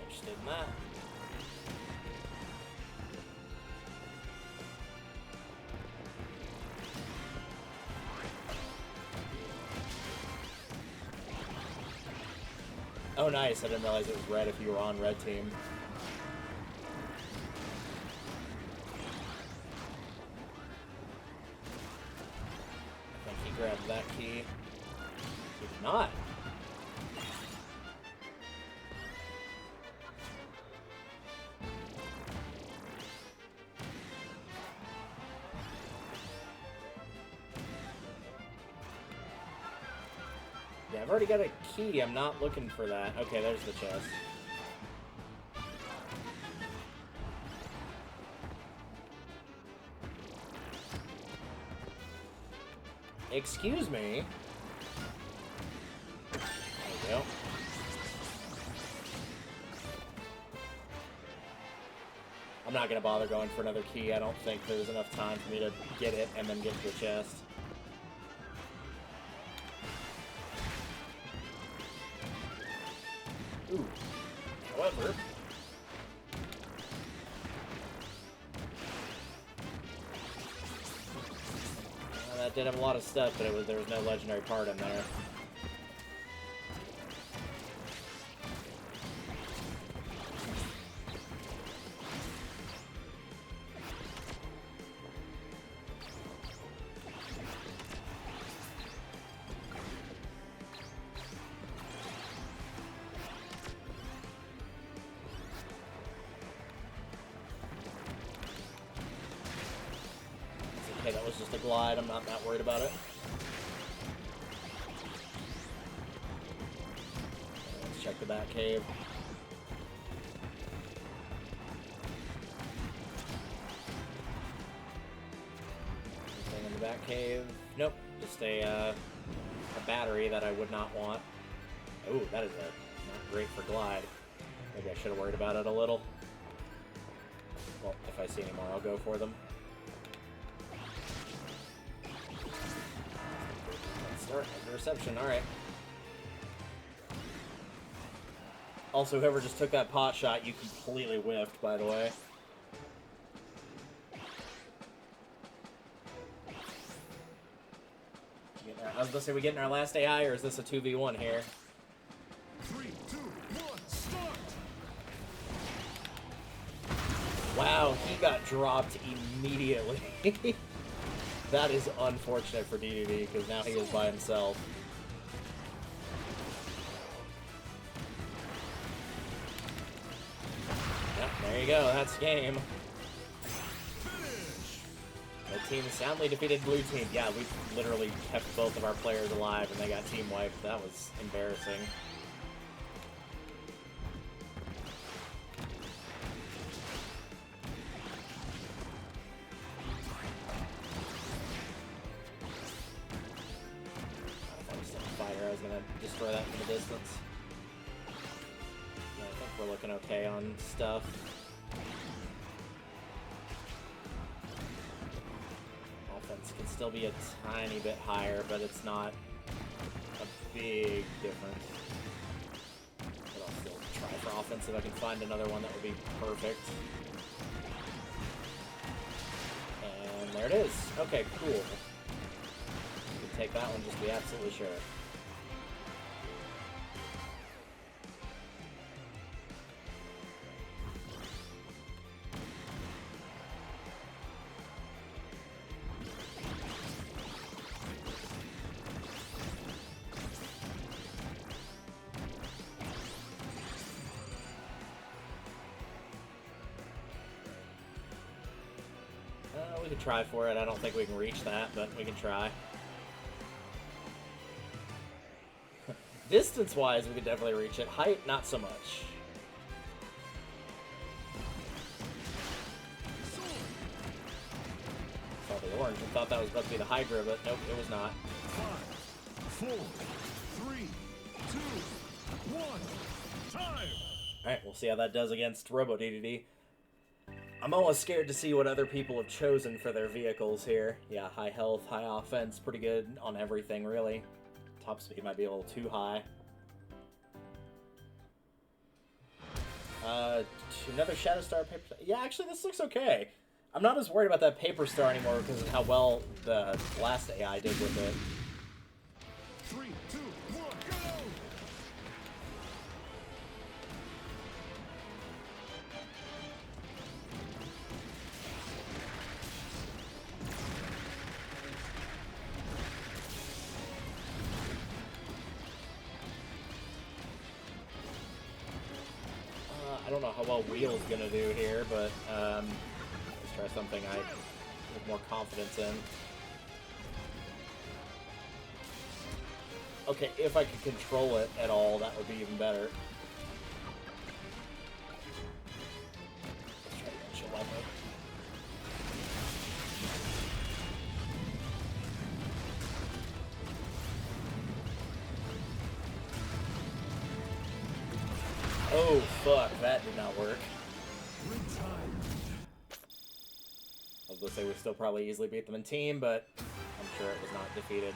Interested in that. Oh, nice. I didn't realize it was red if you were on red team. I think he grabbed that key. He did not. Yeah, I've already got a key. I'm not looking for that. Okay, there's the chest. Excuse me. There we go. I'm not going to bother going for another key. I don't think there's enough time for me to get it and then get to the chest. Ooh. However, that did have a lot of stuff, but there was no legendary part in there. Okay, that was just a glide. I'm not that worried about it. Let's check the back cave. Anything in the back cave? Nope. Just a battery that I would not want. Ooh, that is not great for glide. Maybe I should have worried about it a little. Well, if I see any more, I'll go for them. Start the reception, alright. Also, whoever just took that pot shot, you completely whiffed, by the way. I was gonna say, we getting our last AI, or is this a 2v1 here? 3, 2, 1, start! Wow, he got dropped immediately. That is unfortunate for DDD, because now he is by himself. Yep, there you go, that's game. The team soundly defeated blue team. Yeah, we literally kept both of our players alive and they got team wiped. That was embarrassing. If I was still a fighter, I was gonna gonna destroy that from the distance. Yeah, I think we're looking okay on stuff. Offense can still be a tiny bit higher, but it's not a big difference. But I'll still try for offense if I can find another one that would be perfect. And there it is. Okay, cool. We can take that one just to be absolutely sure. We could try for it. I don't think we can reach that, but we can try. Distance-wise, we could definitely reach it. Height, not so much. Saw the orange and thought that was about to be the Hydra, but nope, it was not. 5, 4, 3, 2, 1. Time! Alright, we'll see how that does against Robo DDD. I'm almost scared to see what other people have chosen for their vehicles here. Yeah, high health, high offense, pretty good on everything, really. Top speed might be a little too high. Another Shadow Star Paper Star. Yeah, actually, this looks okay. I'm not as worried about that Paper Star anymore because of how well the last AI did with it. 3, 2, 1, go! I don't know how well Wheel's gonna do here, but let's try something I have more confidence in. Okay, if I could control it at all, that would be even better. Let's try to chill out. Oh, fuck, that did not work. I was gonna say we still probably easily beat them in team, but I'm sure it was not defeated.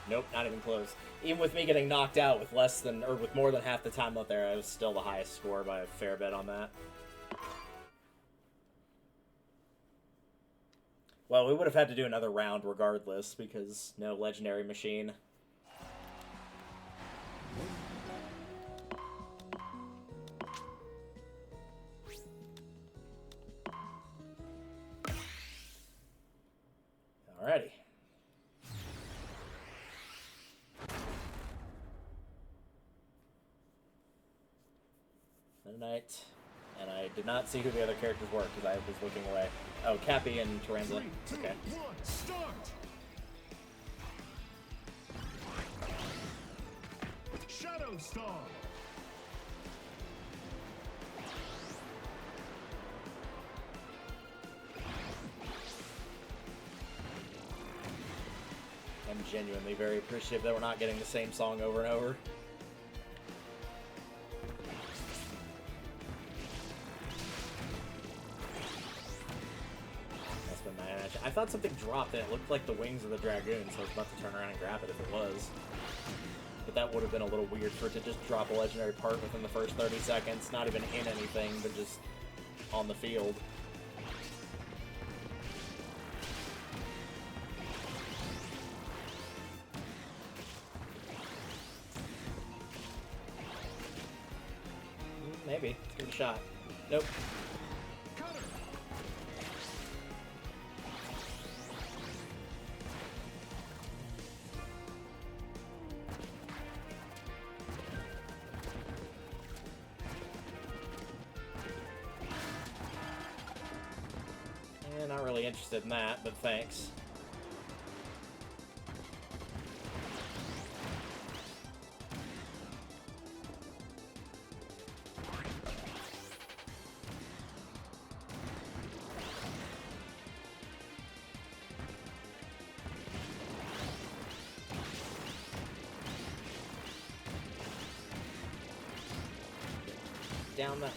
Nope, not even close. Even with me getting knocked out with less than, or with more than half the time left there, I was still the highest score by a fair bit on that. Well, we would have had to do another round regardless, because no legendary machine. Alrighty. Night, and I did not see who the other characters were because I was looking away. Oh, Cappy and Taranza. 3, 2, Okay. 1, start! Shadow Star! I'm genuinely very appreciative that we're not getting the same song over and over. That's been my match. I thought something dropped and it looked like the wings of the Dragoon, so I was about to turn around and grab it if it was. But that would have been a little weird for it to just drop a legendary part within the first 30 seconds, not even in anything, but just on the field. Maybe. Let's give it a shot. Nope. Cutter! Yeah, not really interested in that, but thanks. down that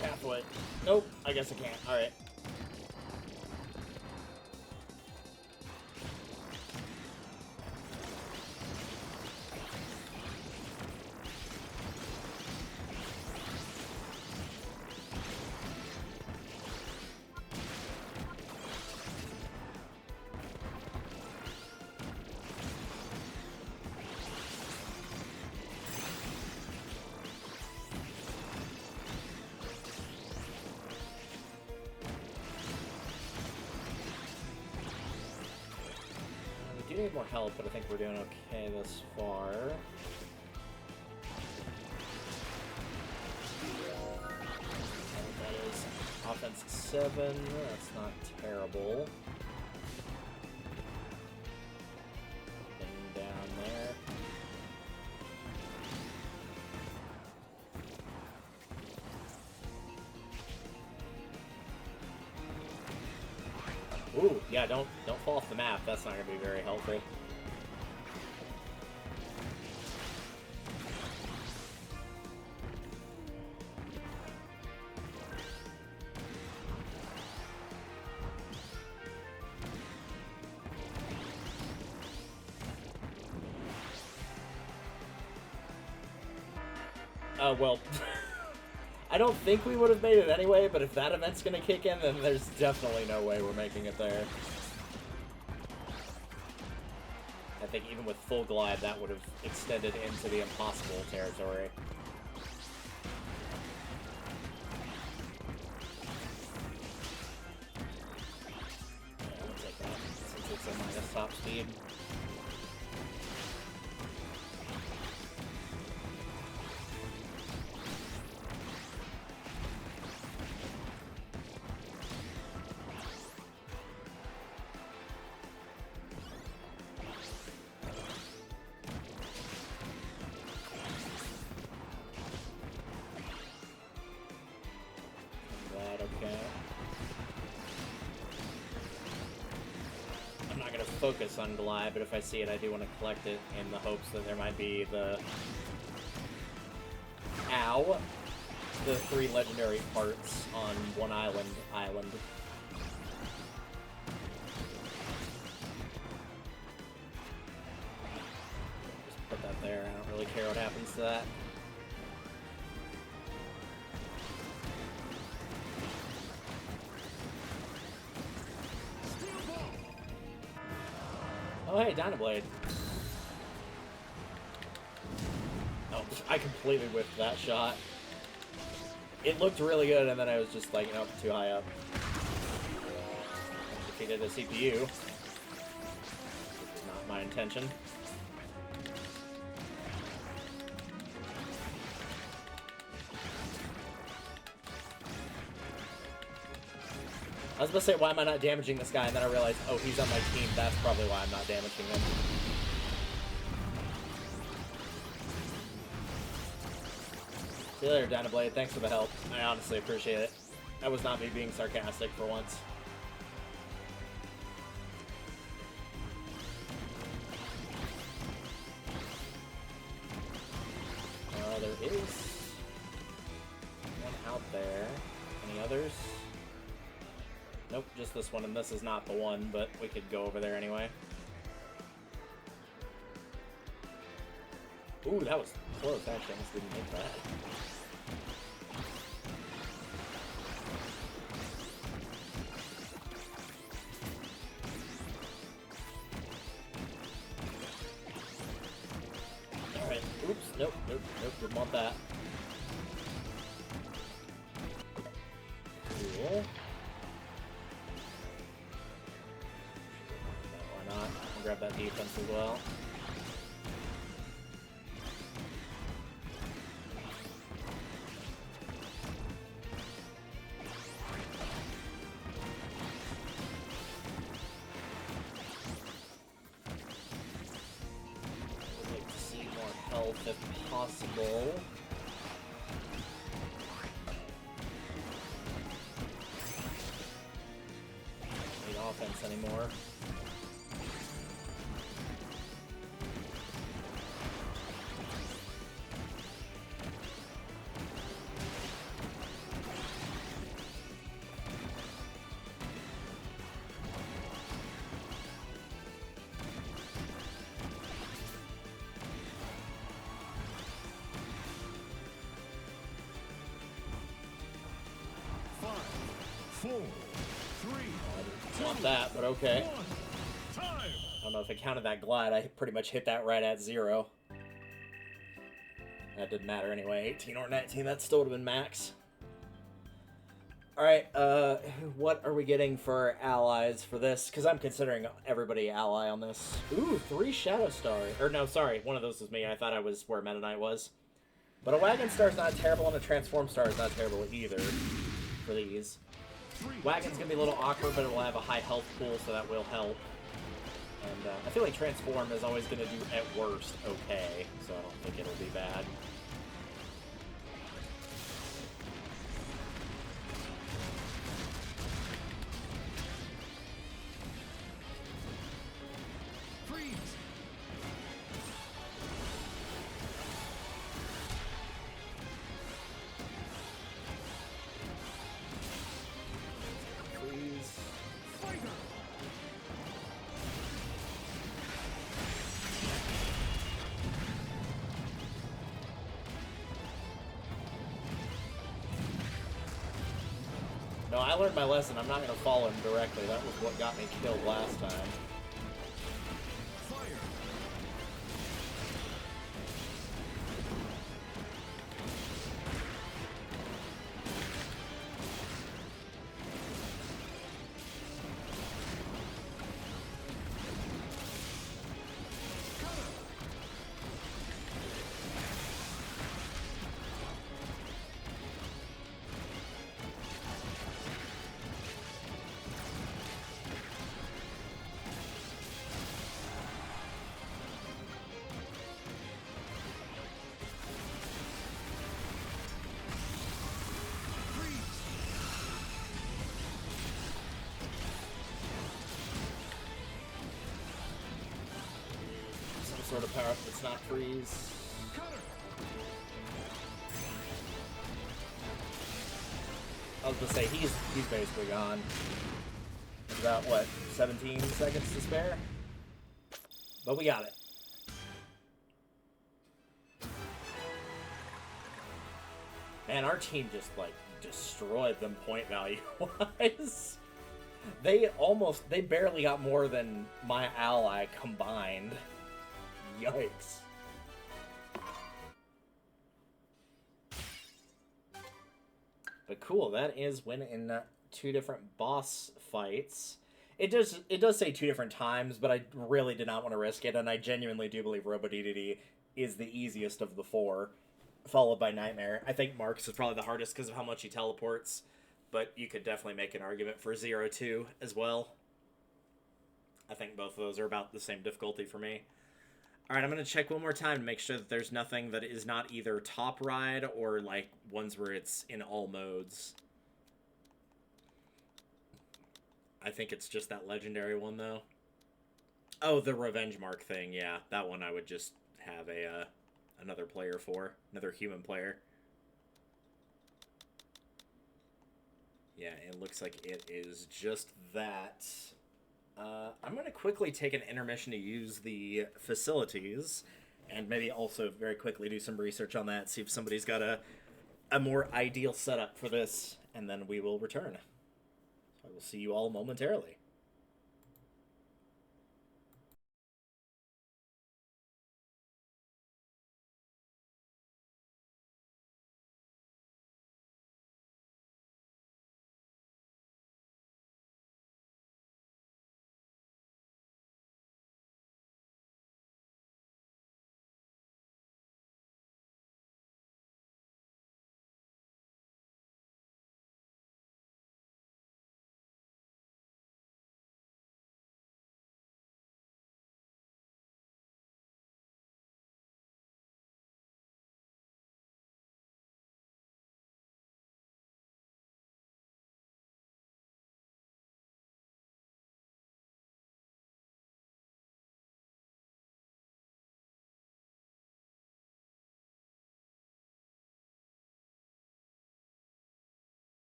pathway. Nope, I guess I can't. Alright. We do need more help, but I think we're doing okay thus far. That is offense 7. That's not terrible. Thing down there. Ooh, yeah, don't fall off the map. That's not gonna be very helpful. Well, I don't think we would have made it anyway, but if that event's gonna kick in, then there's definitely no way we're making it there. I think even with full glide, that would have extended into the impossible territory. Yeah, I'll take that, since it's at minus top speed. Focus on glide, but if I see it, I do want to collect it in the hopes that there might be the the 3 legendary parts on one island. Just put that there. I don't really care what happens to that. Oh, hey, Dynablade. Oh, I completely whiffed that shot. It looked really good, and then I was just like, nope, too high up. Defeated a CPU. Which is not my intention. I was about to say, why am I not damaging this guy? And then I realized, oh, he's on my team. That's probably why I'm not damaging him. See you later, Dynablade. Thanks for the help. I honestly appreciate it. That was not me being sarcastic for once. There is one out there. Any others? Nope, just this one, and this is not the one, but we could go over there anyway. Ooh, that was close, actually. I almost didn't make that. Alright, oops, nope, didn't want that. Cool. Grab that defense as well. I'd like to see more health if possible. Don't need offense anymore. Not that, but okay. Time. I don't know if I counted that glide. I pretty much hit that right at 0. That didn't matter anyway. 18 or 19, that still would have been max. Alright, what are we getting for allies for this? Because I'm considering everybody ally on this. Ooh, 3 Shadow Star. Or no, sorry, one of those was me. I thought I was where Meta Knight was. But a Wagon Star's not terrible, and a Transform Star is not terrible either for these. Wagon's going to be a little awkward, but it will have a high health pool, so that will help. And I feel like Transform is always going to do, at worst, okay. So I don't think it'll be bad. No, I learned my lesson. I'm not going to follow him directly. That was what got me killed last time. Sort of power up that's not freeze. I was gonna say he's basically gone. About what, 17 seconds to spare? But we got it. Man, our team just like destroyed them point value wise. They barely got more than my ally combined. Yikes. But cool, that is when in 2 different boss fights. It does say 2 different times, but I really did not want to risk it, and I genuinely do believe Robo-DDD is the easiest of the 4, followed by Nightmare. I think Marks is probably the hardest because of how much he teleports, but you could definitely make an argument for 0-2 as well. I think both of those are about the same difficulty for me. Alright, I'm going to check one more time to make sure that there's nothing that is not either top ride or, like, ones where it's in all modes. I think it's just that legendary one, though. Oh, the Revenge Mark thing, yeah. That one I would just have another player for. Another human player. Yeah, it looks like it is just that. I'm going to quickly take an intermission to use the facilities and maybe also very quickly do some research on that, see if somebody's got a more ideal setup for this, and then we will return. I will see you all momentarily.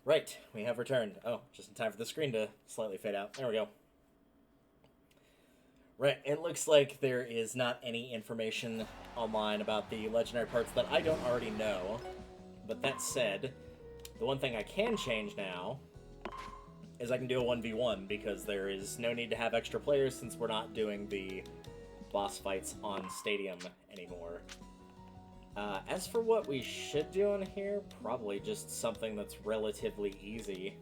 Right, we have returned. Oh, just in time for the screen to slightly fade out. There we go. Right, it looks like there is not any information online about the legendary parts that I don't already know. But that said, the one thing I can change now is I can do a 1v1 because there is no need to have extra players since we're not doing the boss fights on Stadium anymore. As for what we should do in here, probably just something that's relatively easy.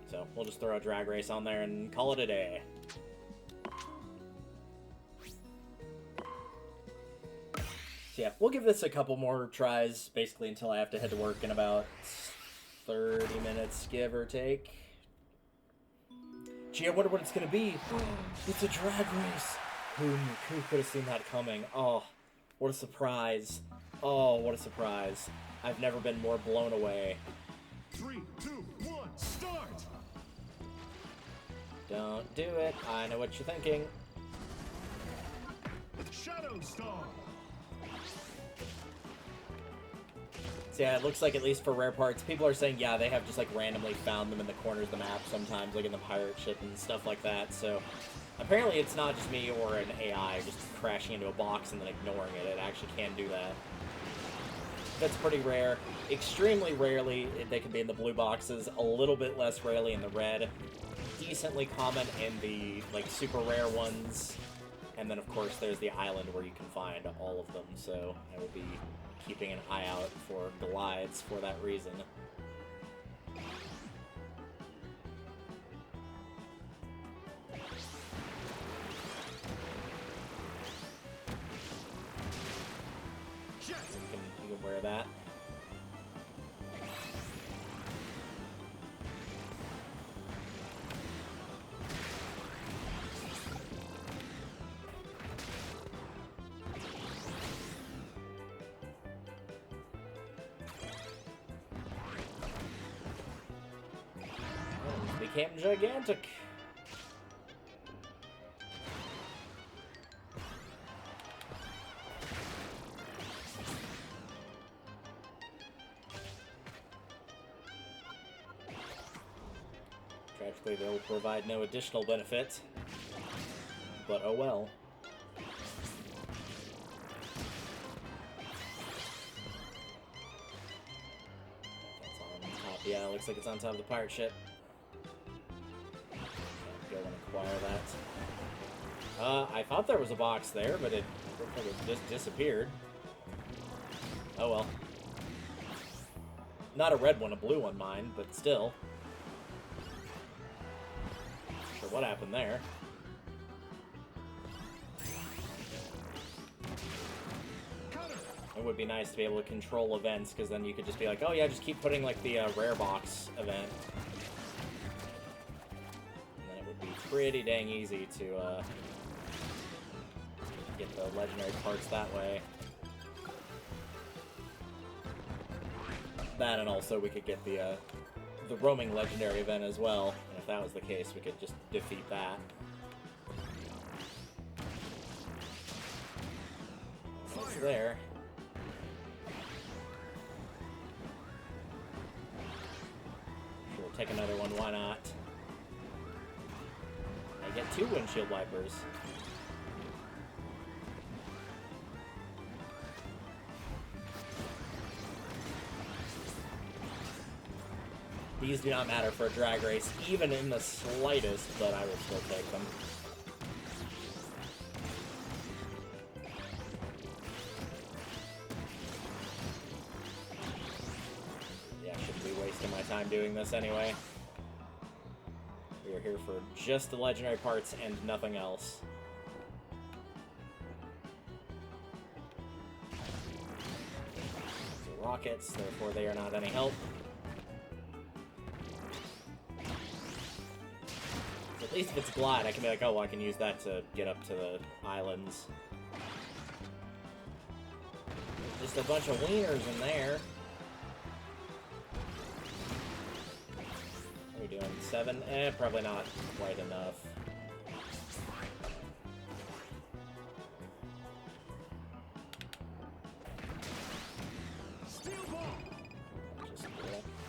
So we'll just throw a drag race on there and call it a day. So yeah, we'll give this a couple more tries, basically until I have to head to work in about 30 minutes, give or take. Gee, I wonder what it's gonna be. It's a drag race. Who could have seen that coming? Oh, what a surprise. Oh, what a surprise. I've never been more blown away. 3, 2, 1, start! Don't do it. I know what you're thinking. Shadow Storm! So yeah, it looks like at least for rare parts, people are saying, yeah, they have just like randomly found them in the corners of the map sometimes, like in the pirate ship and stuff like that. So apparently it's not just me or an AI just crashing into a box and then ignoring it. It actually can do that. That's pretty rare. Extremely rarely they can be in the blue boxes, a little bit less rarely in the red. Decently common in the like super rare ones. And then of course there's the island where you can find all of them, so I will be keeping an eye out for glides for that reason. You can wear that. Became gigantic. Tragically, they will provide no additional benefit, but oh well. That's on top. Yeah, it looks like it's on top of the pirate ship. Go and acquire that. I thought there was a box there, but it looked like it just disappeared. Oh well. Not a red one, a blue one, mine, but still. Not sure what happened there. It would be nice to be able to control events, because then you could just be like, oh yeah, just keep putting like the rare box event. Pretty dang easy to get the legendary parts that way. That, and also we could get the roaming legendary event as well. And if that was the case, we could just defeat that. It's there. Sure, we'll take another one. Why not? I get 2 windshield wipers. These do not matter for a drag race, even in the slightest, but I will still take them. Yeah, I shouldn't be wasting my time doing this anyway. We are here for just the legendary parts and nothing else. The rockets, therefore they are not any help. So at least if it's glide, I can be like, oh, well, I can use that to get up to the islands. Just a bunch of wieners in there. What are we doing? 7? Probably not quite enough.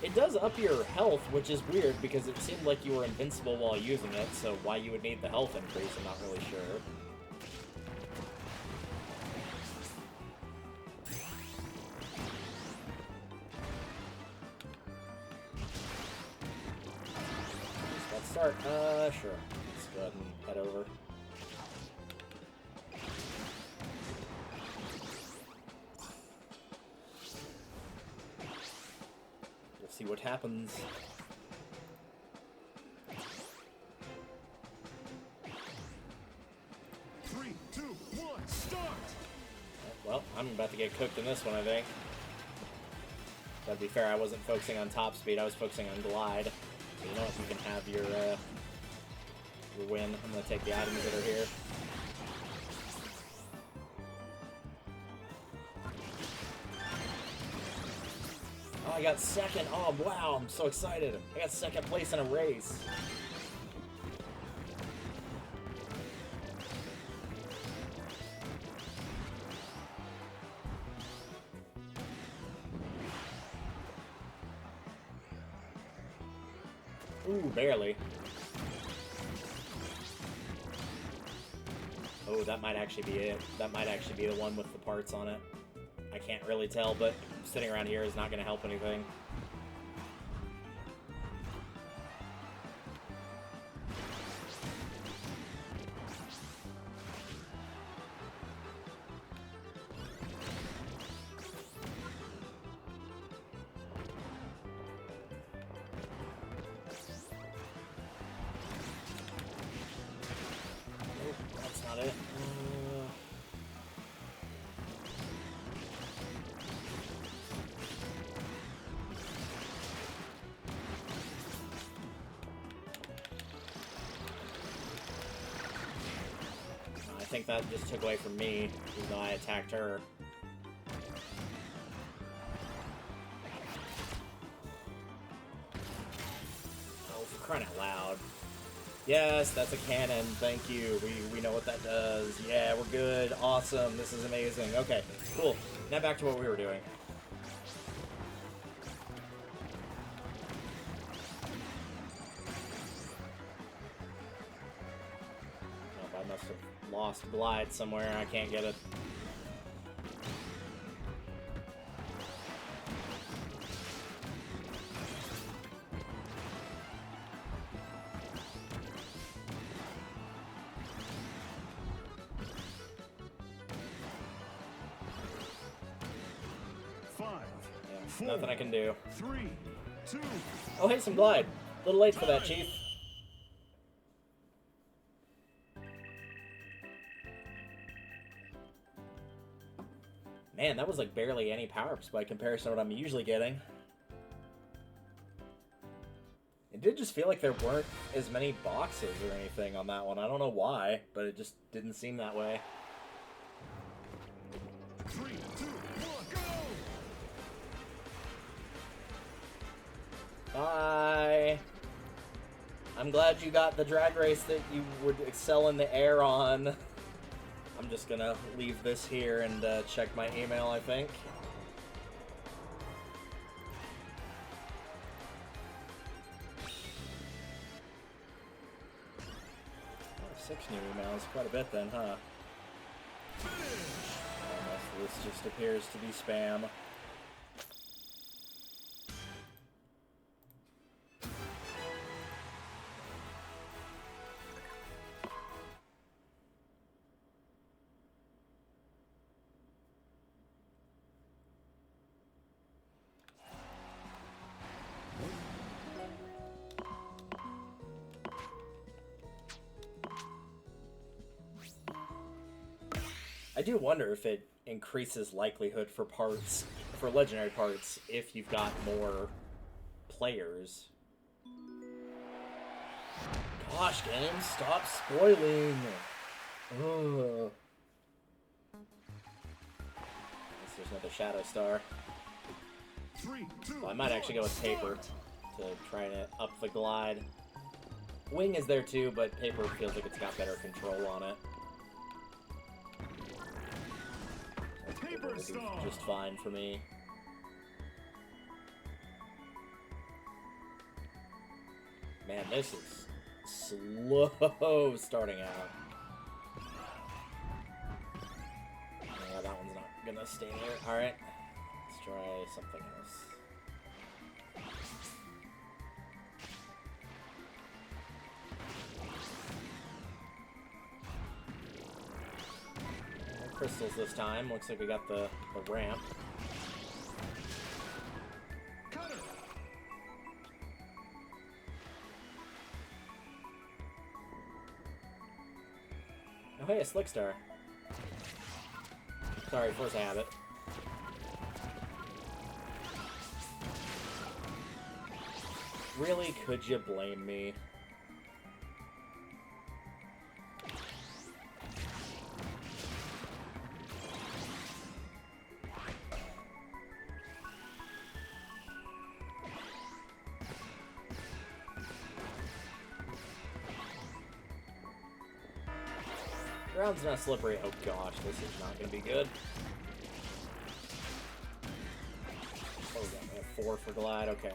it does up your health, which is weird because it seemed like you were invincible while using it, so why you would need the health increase, I'm not really sure. Let's start. Sure. Let's go ahead and head over. We'll see what happens. Three, two, one, start! Well, I'm about to get cooked in this one, I think. But to be fair, I wasn't focusing on top speed, I was focusing on glide. So you know what, you can have your win. I'm gonna take the items that are here. Oh, I got second. Oh, wow, I'm so excited. I got second place in a race. Ooh, barely. Oh, that might actually be it. That might actually be the one with the parts on it. I can't really tell, but sitting around here is not going to help anything. Nope, that's not it. I think that just took away from me, even though I attacked her. Oh, for crying out loud. Yes, that's a cannon. Thank you. We know what that does. Yeah, we're good. Awesome. This is amazing. Okay, cool. Now back to what we were doing. I must have lost glide somewhere. I can't get it. Five, four, Nothing I can do. 3, 2, Oh, hey, some glide. A little late for that, Chief. Man, that was like barely any power-ups by comparison to what I'm usually getting. It did just feel like there weren't as many boxes or anything on that one. I don't know why, but it just didn't seem that way. 3, 2, 1, go! Bye! I'm glad you got the drag race that you would excel in the air on. I'm just gonna leave this here and check my email, I think. Oh, 6 new emails, quite a bit then, huh? Unless this just appears to be spam. I do wonder if it increases likelihood for parts, for legendary parts, if you've got more players. Gosh, game, stop spoiling! Ugh. Guess there's another Shadow Star. 3, 2, Well, I might actually go with Paper to try to up the glide. Wing is there too, but Paper feels like it's got better control on it. Paper Star! Just fine for me. Man, this is slow starting out. Yeah, that one's not gonna stay there. Alright, let's try something else. No crystals this time. Looks like we got the ramp. Cutter. Oh hey, a Slick Star. Sorry, force a habit. Really, could you blame me? Ground's not slippery. Oh gosh, this is not gonna be good. Oh, we have 4 for glide. Okay.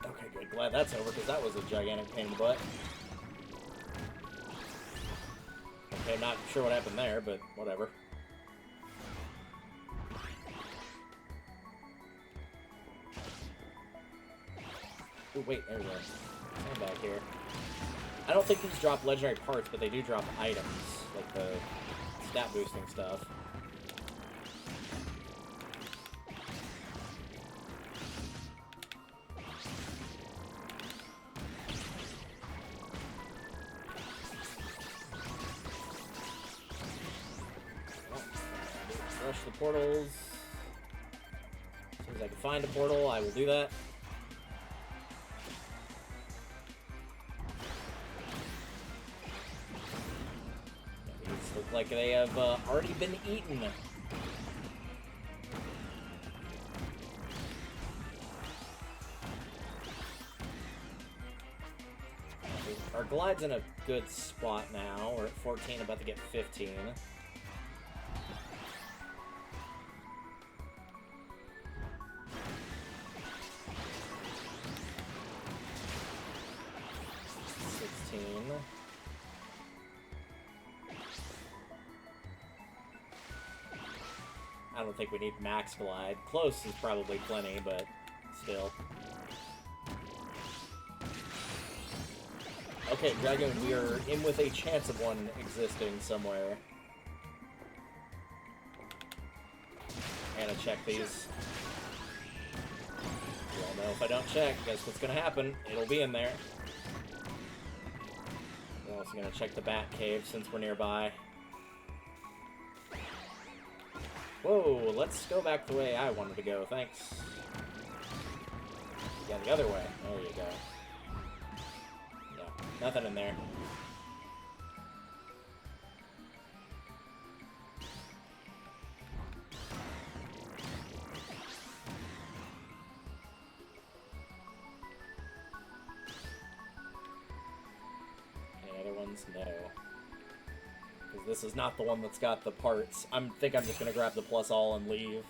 Okay, good. Glad that's over because that was a gigantic pain in the butt. Okay, not sure what happened there, but whatever. Ooh, wait, there's a hand back here. I don't think these drop legendary parts, but they do drop items, like the stat boosting stuff. Rush the portals. As soon as I can find a portal, I will do that. These look like they have already been eaten. Our glide's in a good spot now. We're at 14, about to get 15. I don't think we need max glide. Close is probably plenty, but still. Okay, Dragon, we are in with a chance of one existing somewhere. And I check these. You all know if I don't check, guess what's gonna happen? It'll be in there. We're also gonna check the bat cave since we're nearby. Whoa, let's go back the way I wanted to go, thanks. Yeah, the other way. There you go. Yeah, nothing in there. Any other ones? No. This is not the one that's got the parts. I think I'm just going to grab the plus all and leave.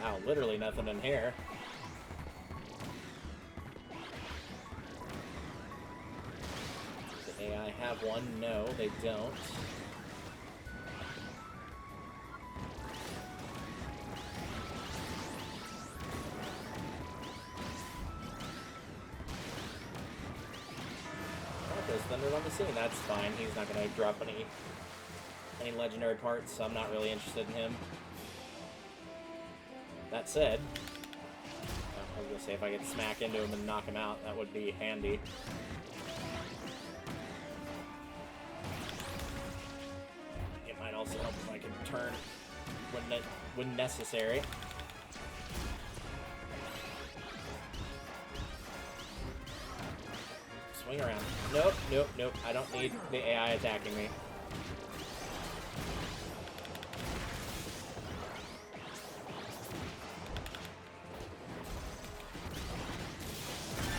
Wow, literally nothing in here. Does the AI have one? No, they don't. Oh, there's Thunder on the scene. That's fine. He's not going to drop any legendary parts, so I'm not really interested in him. That said, I was gonna say if I could smack into him and knock him out, that would be handy. turn when necessary. Swing around. Nope, nope, nope. I don't need the AI attacking me.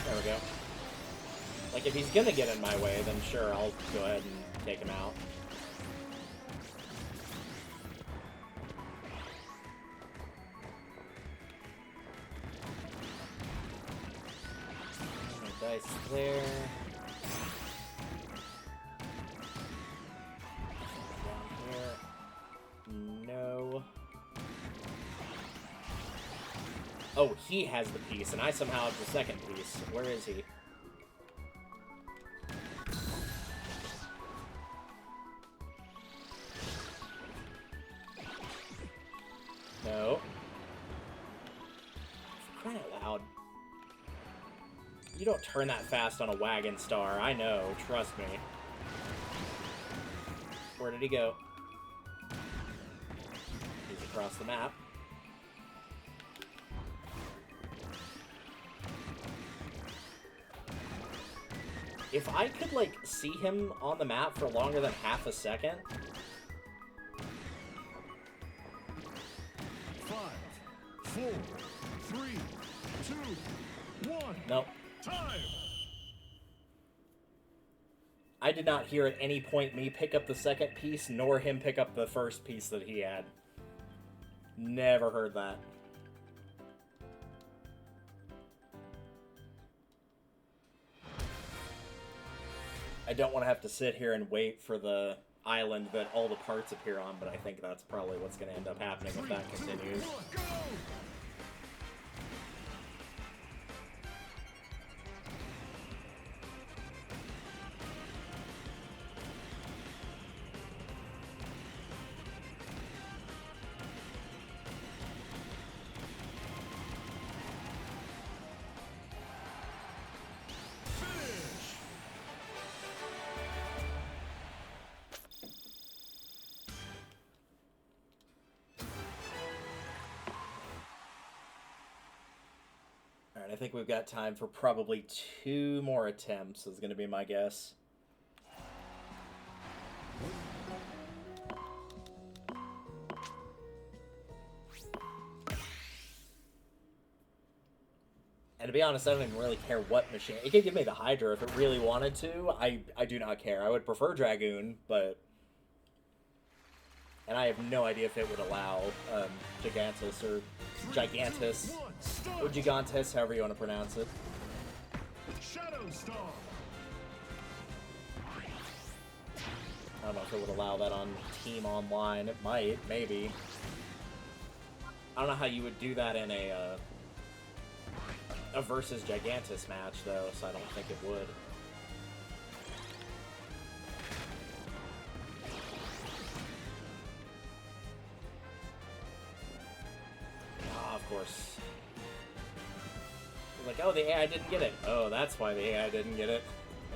There we go. Like, if he's gonna get in my way, then sure, I'll go ahead and take him out. Dice there. Down here. No. Oh, he has the piece, and I somehow have the second piece. Where is he? No. For crying out loud. You don't turn that fast on a wagon star. I know. Trust me. Where did he go? He's across the map. If I could, like, see him on the map for longer than half a second... 5, 4, 3, 2, 1. Nope. Time. I did not hear at any point me pick up the second piece, nor him pick up the first piece that he had. Never heard that. I don't want to have to sit here and wait for the island that all the parts appear on, but I think that's probably what's going to end up happening if that continues. Go. Alright, I think we've got time for probably 2 more attempts, is going to be my guess. And to be honest, I don't even really care what machine. It could give me the Hydra if it really wanted to. I do not care. I would prefer Dragoon, but... And I have no idea if it would allow Gigantus or Gigantus. Or Gigantus, however you want to pronounce it. Shadow Storm. I don't know if it would allow that on Team Online. It might, maybe. I don't know how you would do that in a versus Gigantus match, though, so I don't think it would. Ah, of course. Like, oh, the AI didn't get it. Oh, that's why the AI didn't get it.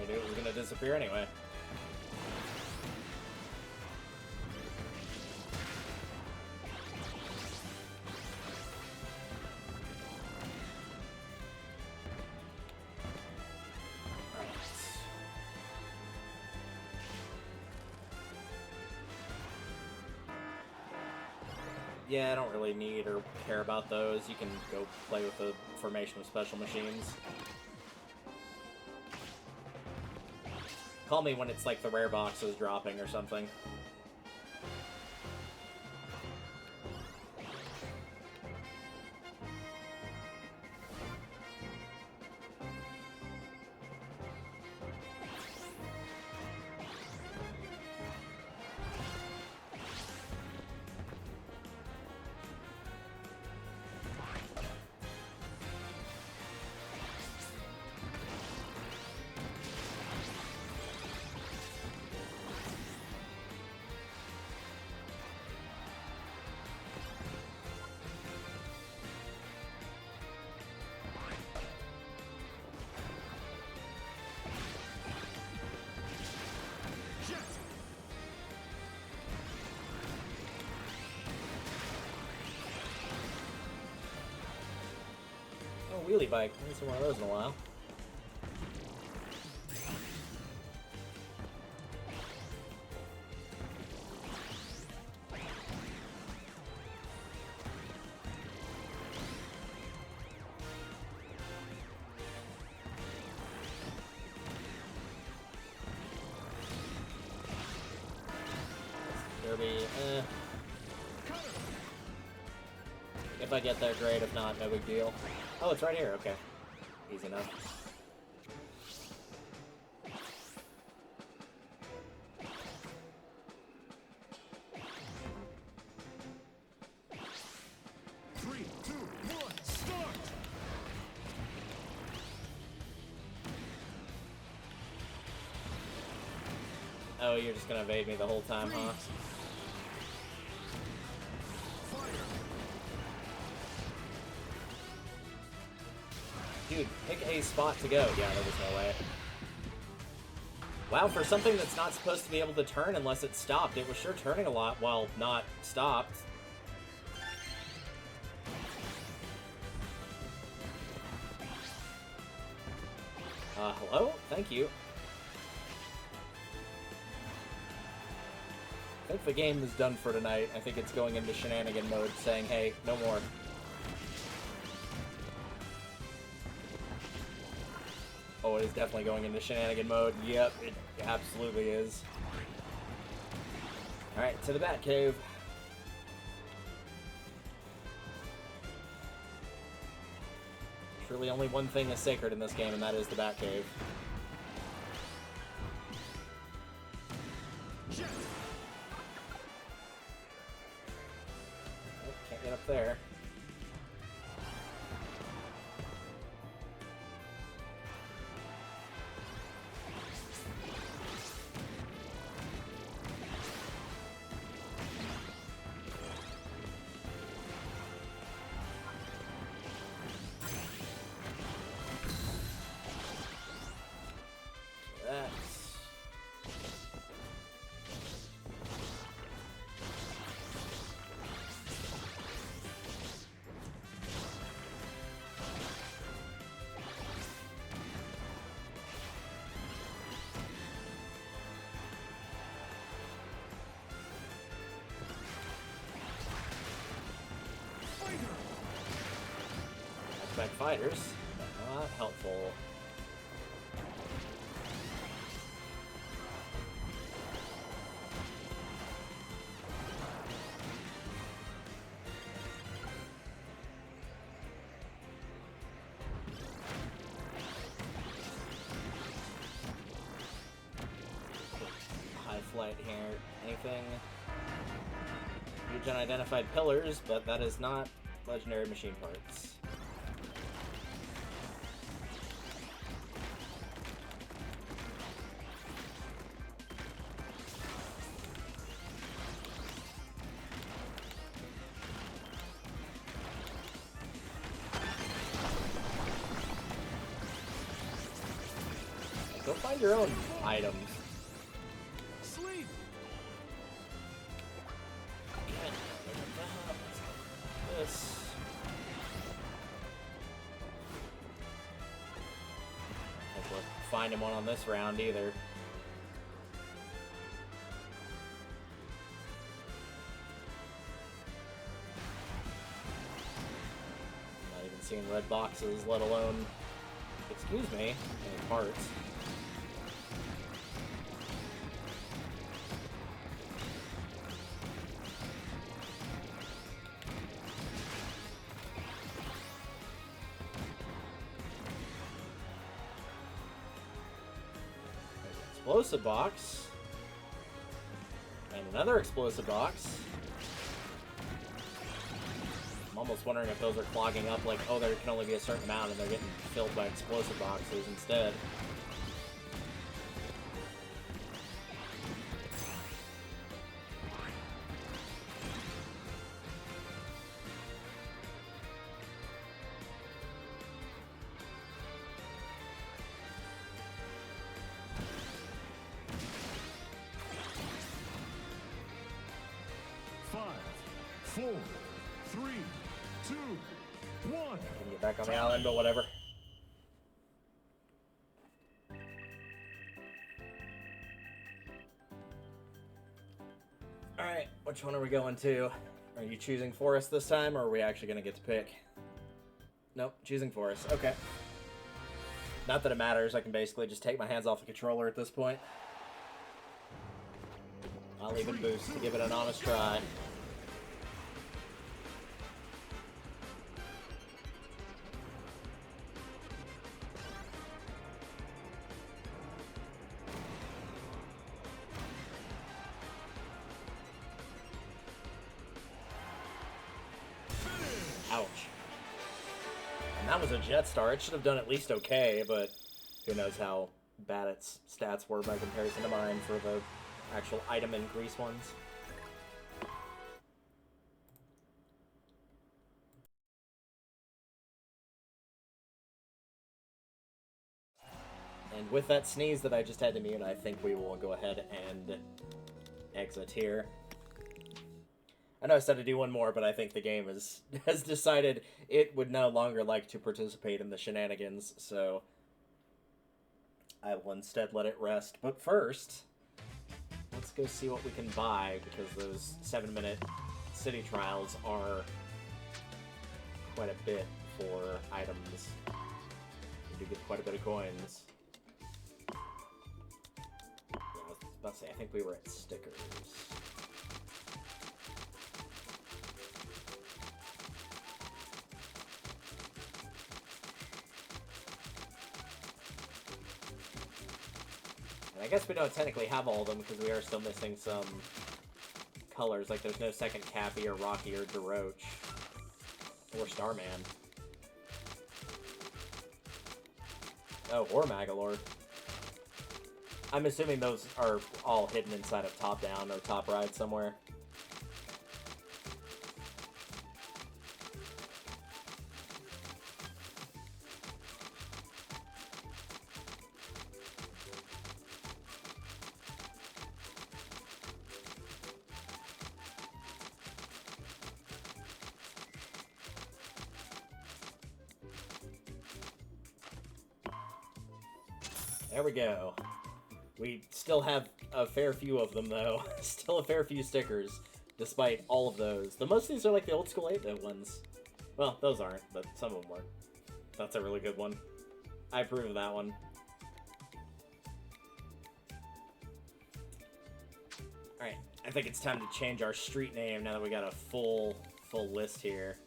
I knew it was going to disappear anyway. Yeah, I don't really need or care about those. You can go play with the formation of special machines. Call me when it's like the rare box is dropping or something. wheelie bike. I haven't seen one of those in a while. Kirby, If I get there, great. If not, no big deal. Oh, it's right here. Okay. Easy enough. Three, two, one, start! Oh, you're just gonna evade me the whole time, huh? Dude, pick a spot to go. Yeah, there was no way. Wow, for something that's not supposed to be able to turn unless it's stopped, it was sure turning a lot while not stopped. Hello? Thank you. I think the game is done for tonight. I think it's going into shenanigan mode, saying, hey, no more. Oh, it is definitely going into shenanigan mode. Yep, it absolutely is. Alright, to the Batcave. Truly only one thing is sacred in this game, and that is the Batcave. Oh, can't get up there. Back fighters, but not helpful. High flight here. Anything? Huge unidentified pillars, but that is not legendary machine parts. Go find your own items. Sleep! This. Hope we're finding one on this round either. Not even seeing red boxes, let alone, excuse me, any parts. Explosive box. And another explosive box. I'm almost wondering if those are clogging up, like, oh, there can only be a certain amount, and they're getting filled by explosive boxes instead. Five, four, three, two, one. Can get back on the island, but whatever. Alright, which one are we going to? Are you choosing Forest this time, or are we actually going to get to pick? Nope, choosing Forest. Okay. Not that it matters, I can basically just take my hands off the controller at this point. I'll even boost to give it an honest try. Ouch. And that was a jet star. It should have done at least okay, but who knows how bad its stats were by comparison to mine for the actual item increase ones. And with that sneeze that I just had to mute, I think we will go ahead and exit here. I know I said to do one more, but I think the game has decided it would no longer like to participate in the shenanigans, so I will instead let it rest. But first, let's go see what we can buy, because those 7-minute city trials are quite a bit for items. You do get quite a bit of coins. Yeah, I was about to say, I think we were at stickers. I guess we don't technically have all of them because we are still missing some colors. Like there's no second Cappy or Rocky or DeRoach or Starman. Oh, or Magalore. I'm assuming those are all hidden inside of Top Down or Top Ride somewhere. There we go. We still have a fair few of them, though. Still a fair few stickers, despite all of those. The most of these are like the old school 8-bit ones. Well, those aren't, but some of them were. That's a really good one. I approve of that one. Alright, I think it's time to change our street name now that we got a full list here.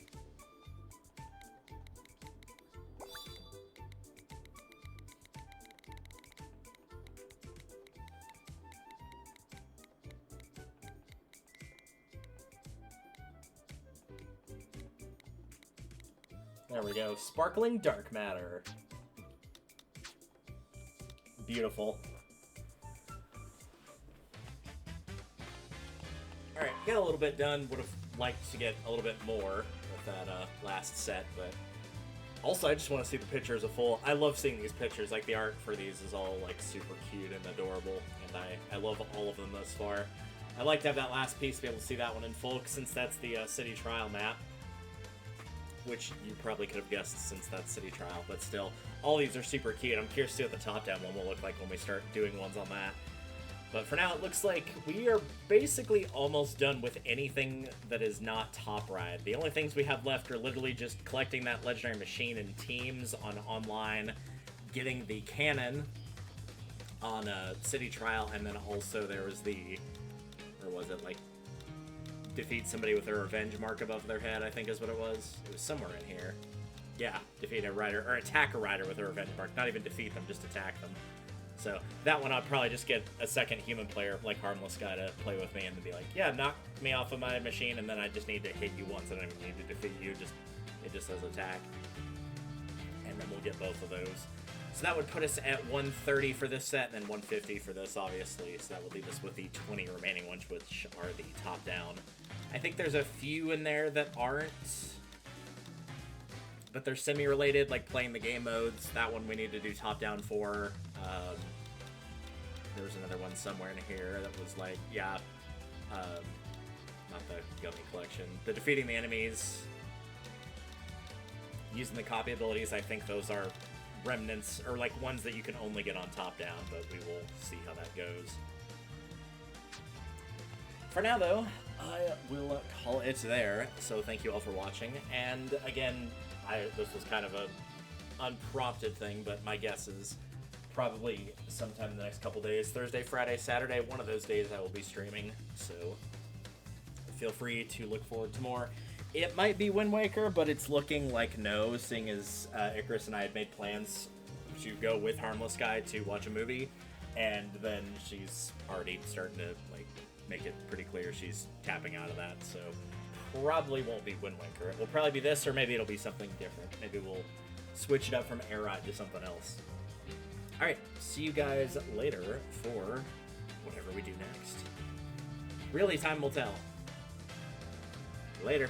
There we go. Sparkling Dark Matter. Beautiful. Alright, got a little bit done. Would have liked to get a little bit more with that last set, but also I just want to see the pictures of full. I love seeing these pictures. Like, the art for these is all like super cute and adorable, and I love all of them thus far. I'd like to have that last piece to be able to see that one in full, since that's the city trial map. Which you probably could have guessed since that's City Trial, but still, all these are super cute. I'm curious to see what the top-down one will look like when we start doing ones on that. But for now, it looks like we are basically almost done with anything that is not Top Ride. The only things we have left are literally just collecting that legendary machine in teams on online, getting the cannon on City Trial, and then also there was the, or was it like, defeat somebody with a revenge mark above their head, I think is what it was. It was somewhere in here. Yeah, defeat a rider, or attack a rider with a revenge mark. Not even defeat them, just attack them. So that one I'd probably just get a second human player, like Harmless Guy, to play with me and to be like, yeah, knock me off of my machine, and then I just need to hit you once. I don't even need to defeat you, it just says attack. And then we'll get both of those. So that would put us at 130 for this set, and then 150 for this, obviously. So that would leave us with the 20 remaining ones, which are the top-down. I think there's a few in there that aren't, but they're semi-related, like playing the game modes. That one we need to do top-down for. There was another one somewhere in here that was like, yeah, not the Gummy Collection. The defeating the enemies. using the copy abilities, I think those are remnants, or like ones that you can only get on top-down, but we will see how that goes. For now, though, I will call it there, so thank you all for watching, and again, this was kind of a unprompted thing, but my guess is probably sometime in the next couple days, Thursday, Friday, Saturday, one of those days I will be streaming, so feel free to look forward to more. It might be Wind Waker, but it's looking like no, seeing as Icarus and I had made plans to go with Harmless Guy to watch a movie, and then she's already starting to like make it pretty clear she's tapping out of that, so probably won't be Wind Waker. It will probably be this, or maybe it'll be something different. Maybe we'll switch it up from Air Ride to something else. Alright, see you guys later for whatever we do next. Really, time will tell. Later.